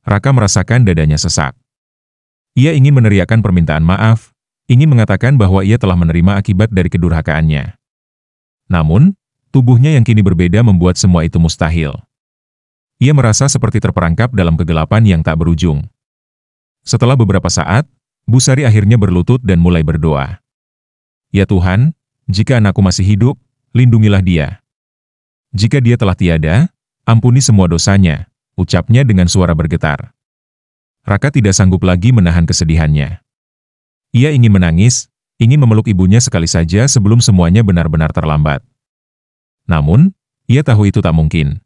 Raka merasakan dadanya sesak. Ia ingin meneriakkan permintaan maaf, ingin mengatakan bahwa ia telah menerima akibat dari kedurhakaannya. Namun, tubuhnya yang kini berbeda membuat semua itu mustahil. Ia merasa seperti terperangkap dalam kegelapan yang tak berujung. Setelah beberapa saat, Busari akhirnya berlutut dan mulai berdoa. Ya Tuhan, jika anakku masih hidup, lindungilah dia. Jika dia telah tiada, ampuni semua dosanya, ucapnya dengan suara bergetar. Raka tidak sanggup lagi menahan kesedihannya. Ia ingin menangis, ingin memeluk ibunya sekali saja sebelum semuanya benar-benar terlambat. Namun, ia tahu itu tak mungkin.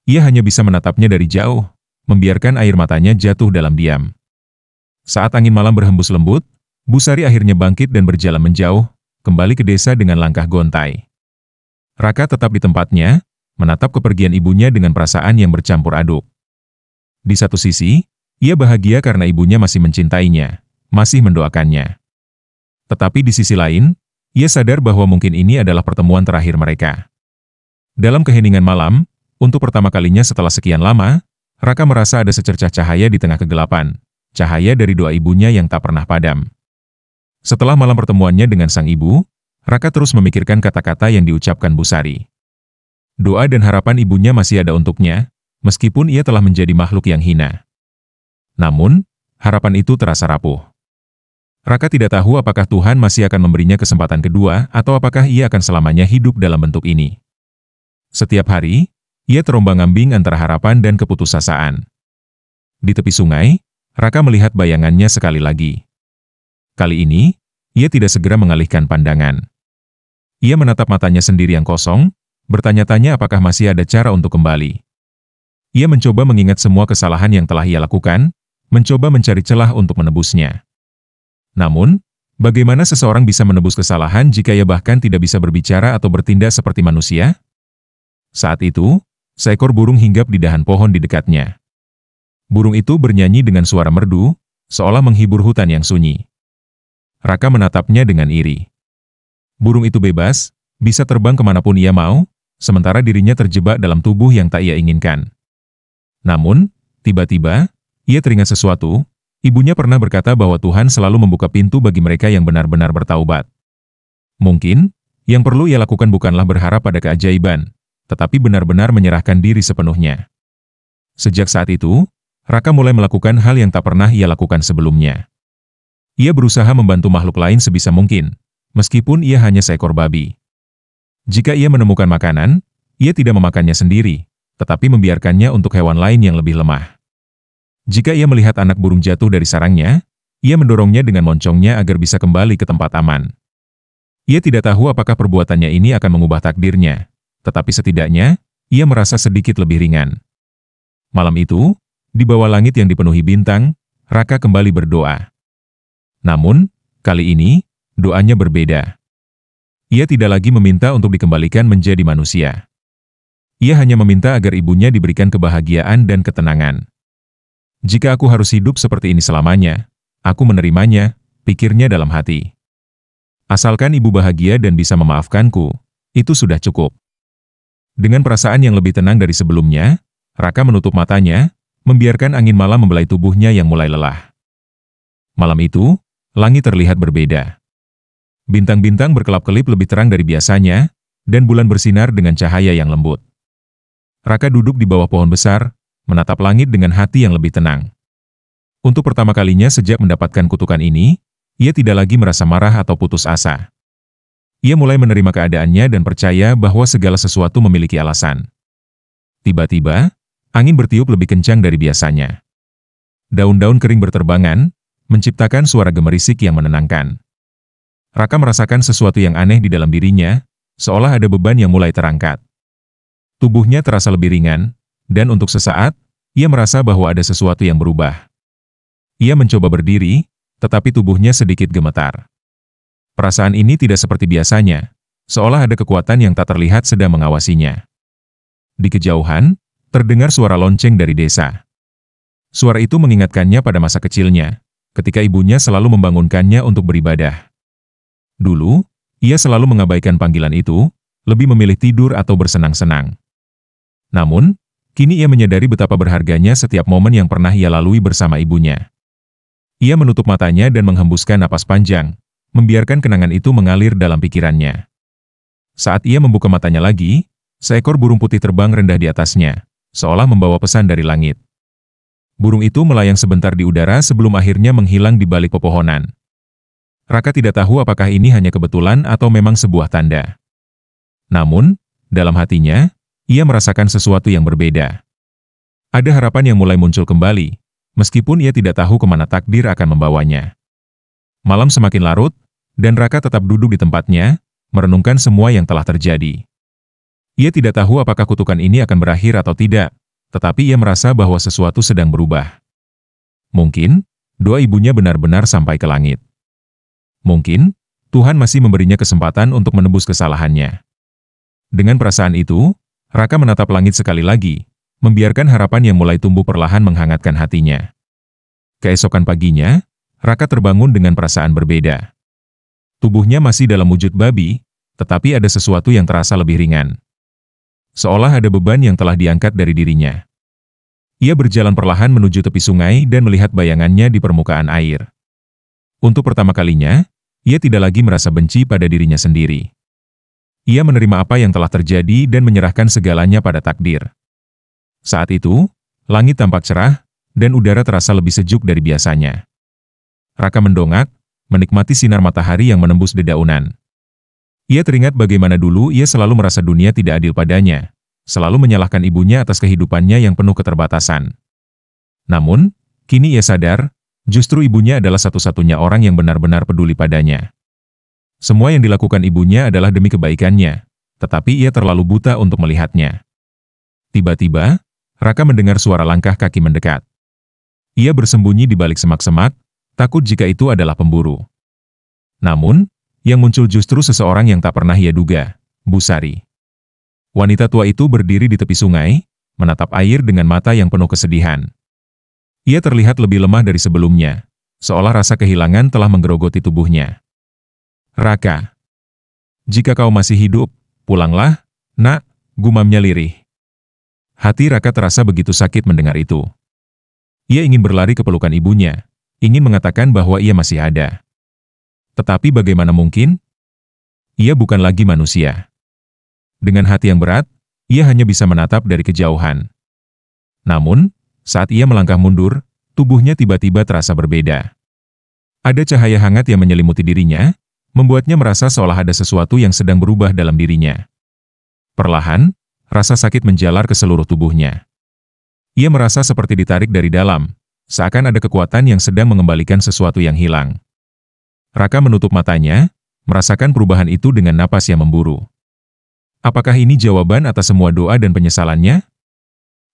Ia hanya bisa menatapnya dari jauh, membiarkan air matanya jatuh dalam diam. Saat angin malam berhembus lembut, Busari akhirnya bangkit dan berjalan menjauh, kembali ke desa dengan langkah gontai. Raka tetap di tempatnya, menatap kepergian ibunya dengan perasaan yang bercampur aduk. Di satu sisi, ia bahagia karena ibunya masih mencintainya, masih mendoakannya. Tetapi di sisi lain, ia sadar bahwa mungkin ini adalah pertemuan terakhir mereka. Dalam keheningan malam, untuk pertama kalinya setelah sekian lama, Raka merasa ada secercah cahaya di tengah kegelapan, cahaya dari doa ibunya yang tak pernah padam. Setelah malam pertemuannya dengan sang ibu, Raka terus memikirkan kata-kata yang diucapkan Busari. Doa dan harapan ibunya masih ada untuknya, meskipun ia telah menjadi makhluk yang hina. Namun, harapan itu terasa rapuh. Raka tidak tahu apakah Tuhan masih akan memberinya kesempatan kedua atau apakah ia akan selamanya hidup dalam bentuk ini. Setiap hari, ia terombang-ambing antara harapan dan keputusasaan. Di tepi sungai, Raka melihat bayangannya sekali lagi. Kali ini, ia tidak segera mengalihkan pandangan. Ia menatap matanya sendiri yang kosong, bertanya-tanya apakah masih ada cara untuk kembali. Ia mencoba mengingat semua kesalahan yang telah ia lakukan, mencoba mencari celah untuk menebusnya. Namun, bagaimana seseorang bisa menebus kesalahan jika ia bahkan tidak bisa berbicara atau bertindak seperti manusia? Saat itu, seekor burung hinggap di dahan pohon di dekatnya. Burung itu bernyanyi dengan suara merdu, seolah menghibur hutan yang sunyi. Raka menatapnya dengan iri. Burung itu bebas, bisa terbang kemanapun ia mau, sementara dirinya terjebak dalam tubuh yang tak ia inginkan. Namun, tiba-tiba, ia teringat sesuatu. Ibunya pernah berkata bahwa Tuhan selalu membuka pintu bagi mereka yang benar-benar bertaubat. Mungkin, yang perlu ia lakukan bukanlah berharap pada keajaiban, tetapi benar-benar menyerahkan diri sepenuhnya. Sejak saat itu, Raka mulai melakukan hal yang tak pernah ia lakukan sebelumnya. Ia berusaha membantu makhluk lain sebisa mungkin, meskipun ia hanya seekor babi. Jika ia menemukan makanan, ia tidak memakannya sendiri, tetapi membiarkannya untuk hewan lain yang lebih lemah. Jika ia melihat anak burung jatuh dari sarangnya, ia mendorongnya dengan moncongnya agar bisa kembali ke tempat aman. Ia tidak tahu apakah perbuatannya ini akan mengubah takdirnya, tetapi setidaknya, ia merasa sedikit lebih ringan. Malam itu, di bawah langit yang dipenuhi bintang, Raka kembali berdoa. Namun, kali ini, doanya berbeda. Ia tidak lagi meminta untuk dikembalikan menjadi manusia. Ia hanya meminta agar ibunya diberikan kebahagiaan dan ketenangan. Jika aku harus hidup seperti ini selamanya, aku menerimanya, pikirnya dalam hati. Asalkan ibu bahagia dan bisa memaafkanku, itu sudah cukup. Dengan perasaan yang lebih tenang dari sebelumnya, Raka menutup matanya, membiarkan angin malam membelai tubuhnya yang mulai lelah. Malam itu, langit terlihat berbeda. Bintang-bintang berkelap-kelip lebih terang dari biasanya, dan bulan bersinar dengan cahaya yang lembut. Raka duduk di bawah pohon besar, menatap langit dengan hati yang lebih tenang. Untuk pertama kalinya sejak mendapatkan kutukan ini, ia tidak lagi merasa marah atau putus asa. Ia mulai menerima keadaannya dan percaya bahwa segala sesuatu memiliki alasan. Tiba-tiba, angin bertiup lebih kencang dari biasanya. Daun-daun kering berterbangan, menciptakan suara gemerisik yang menenangkan. Raka merasakan sesuatu yang aneh di dalam dirinya, seolah ada beban yang mulai terangkat. Tubuhnya terasa lebih ringan, dan untuk sesaat, ia merasa bahwa ada sesuatu yang berubah. Ia mencoba berdiri, tetapi tubuhnya sedikit gemetar. Perasaan ini tidak seperti biasanya, seolah ada kekuatan yang tak terlihat sedang mengawasinya. Di kejauhan, terdengar suara lonceng dari desa. Suara itu mengingatkannya pada masa kecilnya, ketika ibunya selalu membangunkannya untuk beribadah. Dulu, ia selalu mengabaikan panggilan itu, lebih memilih tidur atau bersenang-senang. Namun, kini ia menyadari betapa berharganya setiap momen yang pernah ia lalui bersama ibunya. Ia menutup matanya dan menghembuskan napas panjang, membiarkan kenangan itu mengalir dalam pikirannya. Saat ia membuka matanya lagi, seekor burung putih terbang rendah di atasnya, seolah membawa pesan dari langit. Burung itu melayang sebentar di udara sebelum akhirnya menghilang di balik pepohonan. Raka tidak tahu apakah ini hanya kebetulan atau memang sebuah tanda. Namun, dalam hatinya, ia merasakan sesuatu yang berbeda. Ada harapan yang mulai muncul kembali, meskipun ia tidak tahu kemana takdir akan membawanya. Malam semakin larut, dan Raka tetap duduk di tempatnya, merenungkan semua yang telah terjadi. Ia tidak tahu apakah kutukan ini akan berakhir atau tidak, tetapi ia merasa bahwa sesuatu sedang berubah. Mungkin, doa ibunya benar-benar sampai ke langit. Mungkin, Tuhan masih memberinya kesempatan untuk menebus kesalahannya. Dengan perasaan itu, Raka menatap langit sekali lagi, membiarkan harapan yang mulai tumbuh perlahan menghangatkan hatinya. Keesokan paginya, Raka terbangun dengan perasaan berbeda. Tubuhnya masih dalam wujud babi, tetapi ada sesuatu yang terasa lebih ringan. Seolah ada beban yang telah diangkat dari dirinya. Ia berjalan perlahan menuju tepi sungai dan melihat bayangannya di permukaan air. Untuk pertama kalinya, ia tidak lagi merasa benci pada dirinya sendiri. Ia menerima apa yang telah terjadi dan menyerahkan segalanya pada takdir. Saat itu, langit tampak cerah, dan udara terasa lebih sejuk dari biasanya. Raka mendongak, menikmati sinar matahari yang menembus dedaunan. Ia teringat bagaimana dulu ia selalu merasa dunia tidak adil padanya, selalu menyalahkan ibunya atas kehidupannya yang penuh keterbatasan. Namun, kini ia sadar, justru ibunya adalah satu-satunya orang yang benar-benar peduli padanya. Semua yang dilakukan ibunya adalah demi kebaikannya, tetapi ia terlalu buta untuk melihatnya. Tiba-tiba, Raka mendengar suara langkah kaki mendekat. Ia bersembunyi di balik semak-semak, takut jika itu adalah pemburu. Namun, yang muncul justru seseorang yang tak pernah ia duga, Busari. Wanita tua itu berdiri di tepi sungai, menatap air dengan mata yang penuh kesedihan. Ia terlihat lebih lemah dari sebelumnya, seolah rasa kehilangan telah menggerogoti tubuhnya. Raka, jika kau masih hidup, pulanglah, nak, gumamnya lirih. Hati Raka terasa begitu sakit mendengar itu. Ia ingin berlari ke pelukan ibunya, ingin mengatakan bahwa ia masih ada. Tetapi bagaimana mungkin? Ia bukan lagi manusia. Dengan hati yang berat, ia hanya bisa menatap dari kejauhan. Namun, saat ia melangkah mundur, tubuhnya tiba-tiba terasa berbeda. Ada cahaya hangat yang menyelimuti dirinya, membuatnya merasa seolah ada sesuatu yang sedang berubah dalam dirinya. Perlahan, rasa sakit menjalar ke seluruh tubuhnya. Ia merasa seperti ditarik dari dalam, seakan ada kekuatan yang sedang mengembalikan sesuatu yang hilang. Raka menutup matanya, merasakan perubahan itu dengan napas yang memburu. Apakah ini jawaban atas semua doa dan penyesalannya?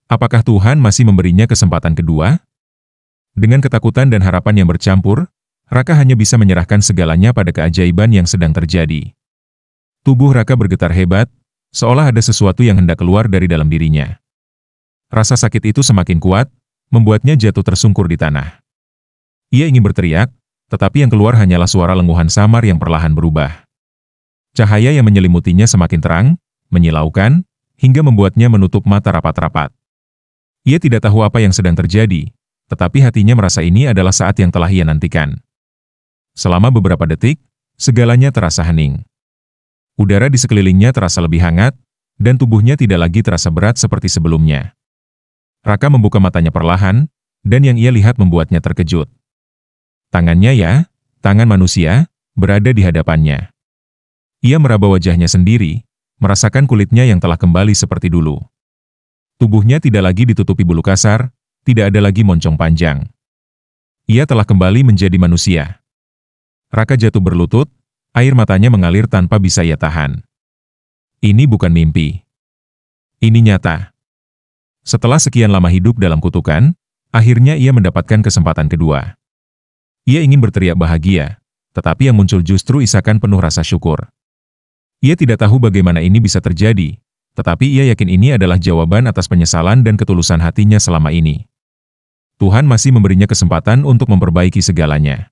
Apakah Tuhan masih memberinya kesempatan kedua? Dengan ketakutan dan harapan yang bercampur, Raka hanya bisa menyerahkan segalanya pada keajaiban yang sedang terjadi. Tubuh Raka bergetar hebat, seolah ada sesuatu yang hendak keluar dari dalam dirinya. Rasa sakit itu semakin kuat, membuatnya jatuh tersungkur di tanah. Ia ingin berteriak, tetapi yang keluar hanyalah suara lenguhan samar yang perlahan berubah. Cahaya yang menyelimutinya semakin terang, menyilaukan, hingga membuatnya menutup mata rapat-rapat. Ia tidak tahu apa yang sedang terjadi, tetapi hatinya merasa ini adalah saat yang telah ia nantikan. Selama beberapa detik, segalanya terasa hening. Udara di sekelilingnya terasa lebih hangat, dan tubuhnya tidak lagi terasa berat seperti sebelumnya. Raka membuka matanya perlahan, dan yang ia lihat membuatnya terkejut. Tangannya tangan manusia, berada di hadapannya. Ia meraba wajahnya sendiri, merasakan kulitnya yang telah kembali seperti dulu. Tubuhnya tidak lagi ditutupi bulu kasar, tidak ada lagi moncong panjang. Ia telah kembali menjadi manusia. Raka jatuh berlutut, air matanya mengalir tanpa bisa ia tahan. Ini bukan mimpi. Ini nyata. Setelah sekian lama hidup dalam kutukan, akhirnya ia mendapatkan kesempatan kedua. Ia ingin berteriak bahagia, tetapi yang muncul justru isakan penuh rasa syukur. Ia tidak tahu bagaimana ini bisa terjadi, tetapi ia yakin ini adalah jawaban atas penyesalan dan ketulusan hatinya selama ini. Tuhan masih memberinya kesempatan untuk memperbaiki segalanya.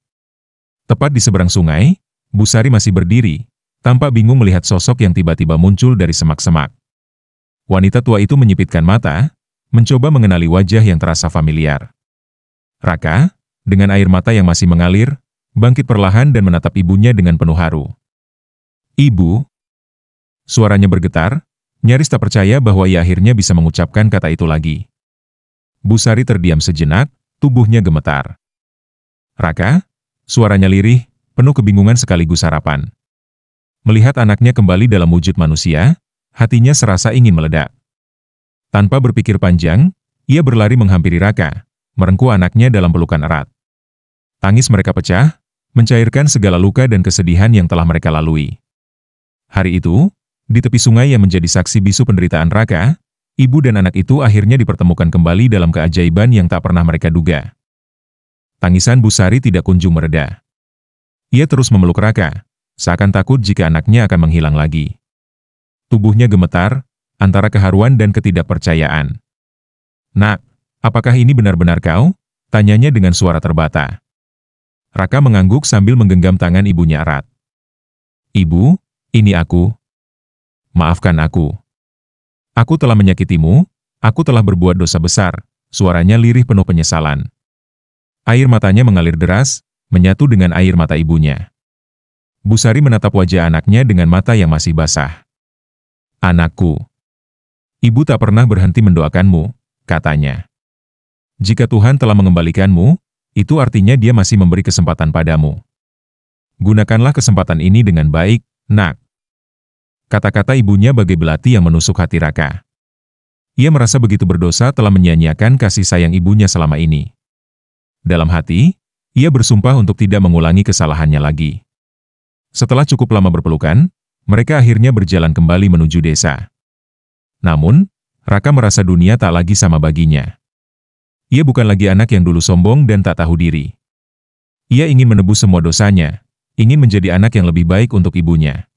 Tepat di seberang sungai, Busari masih berdiri, tampak bingung melihat sosok yang tiba-tiba muncul dari semak-semak. Wanita tua itu menyipitkan mata, mencoba mengenali wajah yang terasa familiar. Raka, dengan air mata yang masih mengalir, bangkit perlahan dan menatap ibunya dengan penuh haru. "Ibu." Suaranya bergetar, nyaris tak percaya bahwa ia akhirnya bisa mengucapkan kata itu lagi. Busari terdiam sejenak, tubuhnya gemetar. "Raka?" Suaranya lirih, penuh kebingungan sekaligus harapan. Melihat anaknya kembali dalam wujud manusia, hatinya serasa ingin meledak. Tanpa berpikir panjang, ia berlari menghampiri Raka, merengkuh anaknya dalam pelukan erat. Tangis mereka pecah, mencairkan segala luka dan kesedihan yang telah mereka lalui. Hari itu, di tepi sungai yang menjadi saksi bisu penderitaan Raka, ibu dan anak itu akhirnya dipertemukan kembali dalam keajaiban yang tak pernah mereka duga. Tangisan Busari tidak kunjung mereda. Ia terus memeluk Raka, seakan takut jika anaknya akan menghilang lagi. Tubuhnya gemetar, antara keharuan dan ketidakpercayaan. "Nak, apakah ini benar-benar kau?" tanyanya dengan suara terbata. Raka mengangguk sambil menggenggam tangan ibunya erat. "Ibu, ini aku. Maafkan aku. Aku telah menyakitimu, aku telah berbuat dosa besar," suaranya lirih penuh penyesalan. Air matanya mengalir deras, menyatu dengan air mata ibunya. Busari menatap wajah anaknya dengan mata yang masih basah. "Anakku, ibu tak pernah berhenti mendoakanmu," katanya. "Jika Tuhan telah mengembalikanmu, itu artinya Dia masih memberi kesempatan padamu. Gunakanlah kesempatan ini dengan baik, nak." Kata-kata ibunya bagai belati yang menusuk hati Raka. Ia merasa begitu berdosa telah menyia-nyiakan kasih sayang ibunya selama ini. Dalam hati, ia bersumpah untuk tidak mengulangi kesalahannya lagi. Setelah cukup lama berpelukan, mereka akhirnya berjalan kembali menuju desa. Namun, Raka merasa dunia tak lagi sama baginya. Ia bukan lagi anak yang dulu sombong dan tak tahu diri. Ia ingin menebus semua dosanya, ingin menjadi anak yang lebih baik untuk ibunya.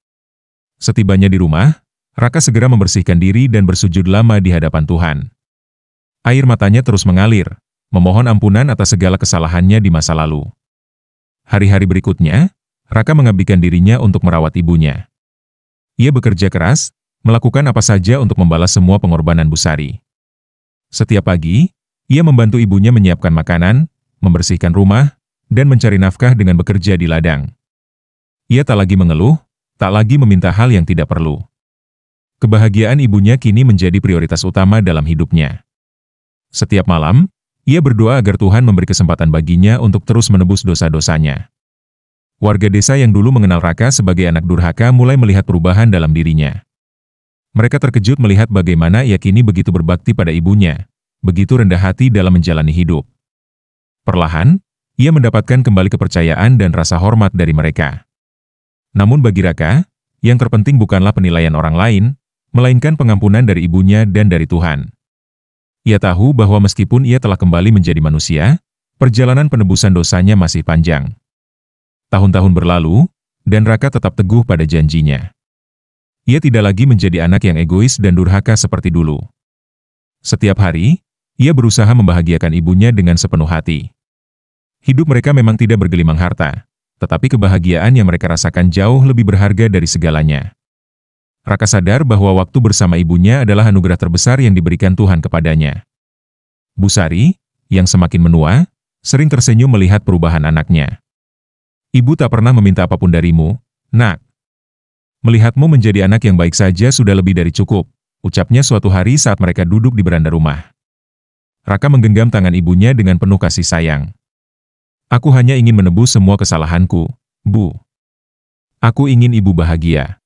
Setibanya di rumah, Raka segera membersihkan diri dan bersujud lama di hadapan Tuhan. Air matanya terus mengalir, memohon ampunan atas segala kesalahannya di masa lalu. Hari-hari berikutnya, Raka mengabdikan dirinya untuk merawat ibunya. Ia bekerja keras, melakukan apa saja untuk membalas semua pengorbanan Busari. Setiap pagi, ia membantu ibunya menyiapkan makanan, membersihkan rumah, dan mencari nafkah dengan bekerja di ladang. Ia tak lagi mengeluh, tak lagi meminta hal yang tidak perlu. Kebahagiaan ibunya kini menjadi prioritas utama dalam hidupnya. Setiap malam, ia berdoa agar Tuhan memberi kesempatan baginya untuk terus menebus dosa-dosanya. Warga desa yang dulu mengenal Raka sebagai anak durhaka mulai melihat perubahan dalam dirinya. Mereka terkejut melihat bagaimana ia kini begitu berbakti pada ibunya, begitu rendah hati dalam menjalani hidup. Perlahan, ia mendapatkan kembali kepercayaan dan rasa hormat dari mereka. Namun bagi Raka, yang terpenting bukanlah penilaian orang lain, melainkan pengampunan dari ibunya dan dari Tuhan. Ia tahu bahwa meskipun ia telah kembali menjadi manusia, perjalanan penebusan dosanya masih panjang. Tahun-tahun berlalu, dan Raka tetap teguh pada janjinya. Ia tidak lagi menjadi anak yang egois dan durhaka seperti dulu. Setiap hari, ia berusaha membahagiakan ibunya dengan sepenuh hati. Hidup mereka memang tidak bergelimang harta, tetapi kebahagiaan yang mereka rasakan jauh lebih berharga dari segalanya. Raka sadar bahwa waktu bersama ibunya adalah anugerah terbesar yang diberikan Tuhan kepadanya. Busari, yang semakin menua, sering tersenyum melihat perubahan anaknya. "Ibu tak pernah meminta apapun darimu, nak. Melihatmu menjadi anak yang baik saja sudah lebih dari cukup," ucapnya suatu hari saat mereka duduk di beranda rumah. Raka menggenggam tangan ibunya dengan penuh kasih sayang. "Aku hanya ingin menebus semua kesalahanku, Bu. Aku ingin ibu bahagia."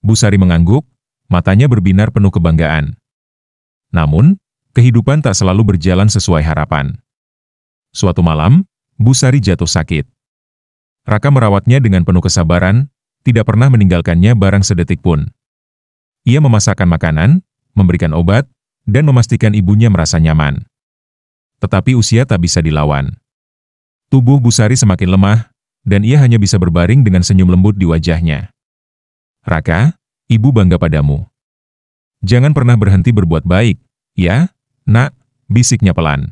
Busari mengangguk, matanya berbinar penuh kebanggaan. Namun, kehidupan tak selalu berjalan sesuai harapan. Suatu malam, Busari jatuh sakit. Raka merawatnya dengan penuh kesabaran, tidak pernah meninggalkannya barang sedetik pun. Ia memasakkan makanan, memberikan obat, dan memastikan ibunya merasa nyaman. Tetapi usia tak bisa dilawan. Tubuh Busari semakin lemah, dan ia hanya bisa berbaring dengan senyum lembut di wajahnya. "Raka, ibu bangga padamu. Jangan pernah berhenti berbuat baik, ya, nak," bisiknya pelan.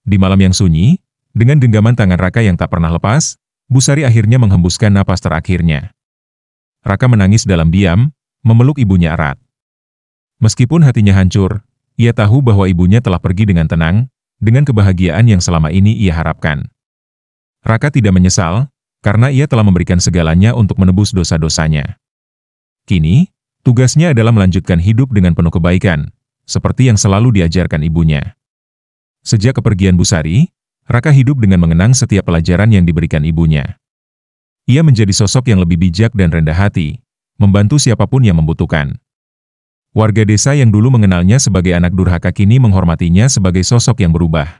Di malam yang sunyi, dengan genggaman tangan Raka yang tak pernah lepas, Busari akhirnya menghembuskan napas terakhirnya. Raka menangis dalam diam, memeluk ibunya erat. Meskipun hatinya hancur, ia tahu bahwa ibunya telah pergi dengan tenang, dengan kebahagiaan yang selama ini ia harapkan. Raka tidak menyesal, karena ia telah memberikan segalanya untuk menebus dosa-dosanya. Kini, tugasnya adalah melanjutkan hidup dengan penuh kebaikan, seperti yang selalu diajarkan ibunya. Sejak kepergian Busari, Raka hidup dengan mengenang setiap pelajaran yang diberikan ibunya. Ia menjadi sosok yang lebih bijak dan rendah hati, membantu siapapun yang membutuhkan. Warga desa yang dulu mengenalnya sebagai anak durhaka kini menghormatinya sebagai sosok yang berubah.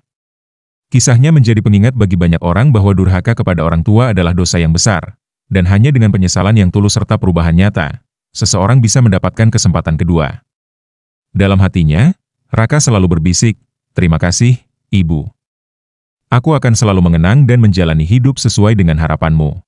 Kisahnya menjadi pengingat bagi banyak orang bahwa durhaka kepada orang tua adalah dosa yang besar, dan hanya dengan penyesalan yang tulus serta perubahan nyata, seseorang bisa mendapatkan kesempatan kedua. Dalam hatinya, Raka selalu berbisik, "Terima kasih, Ibu. Aku akan selalu mengenang dan menjalani hidup sesuai dengan harapanmu."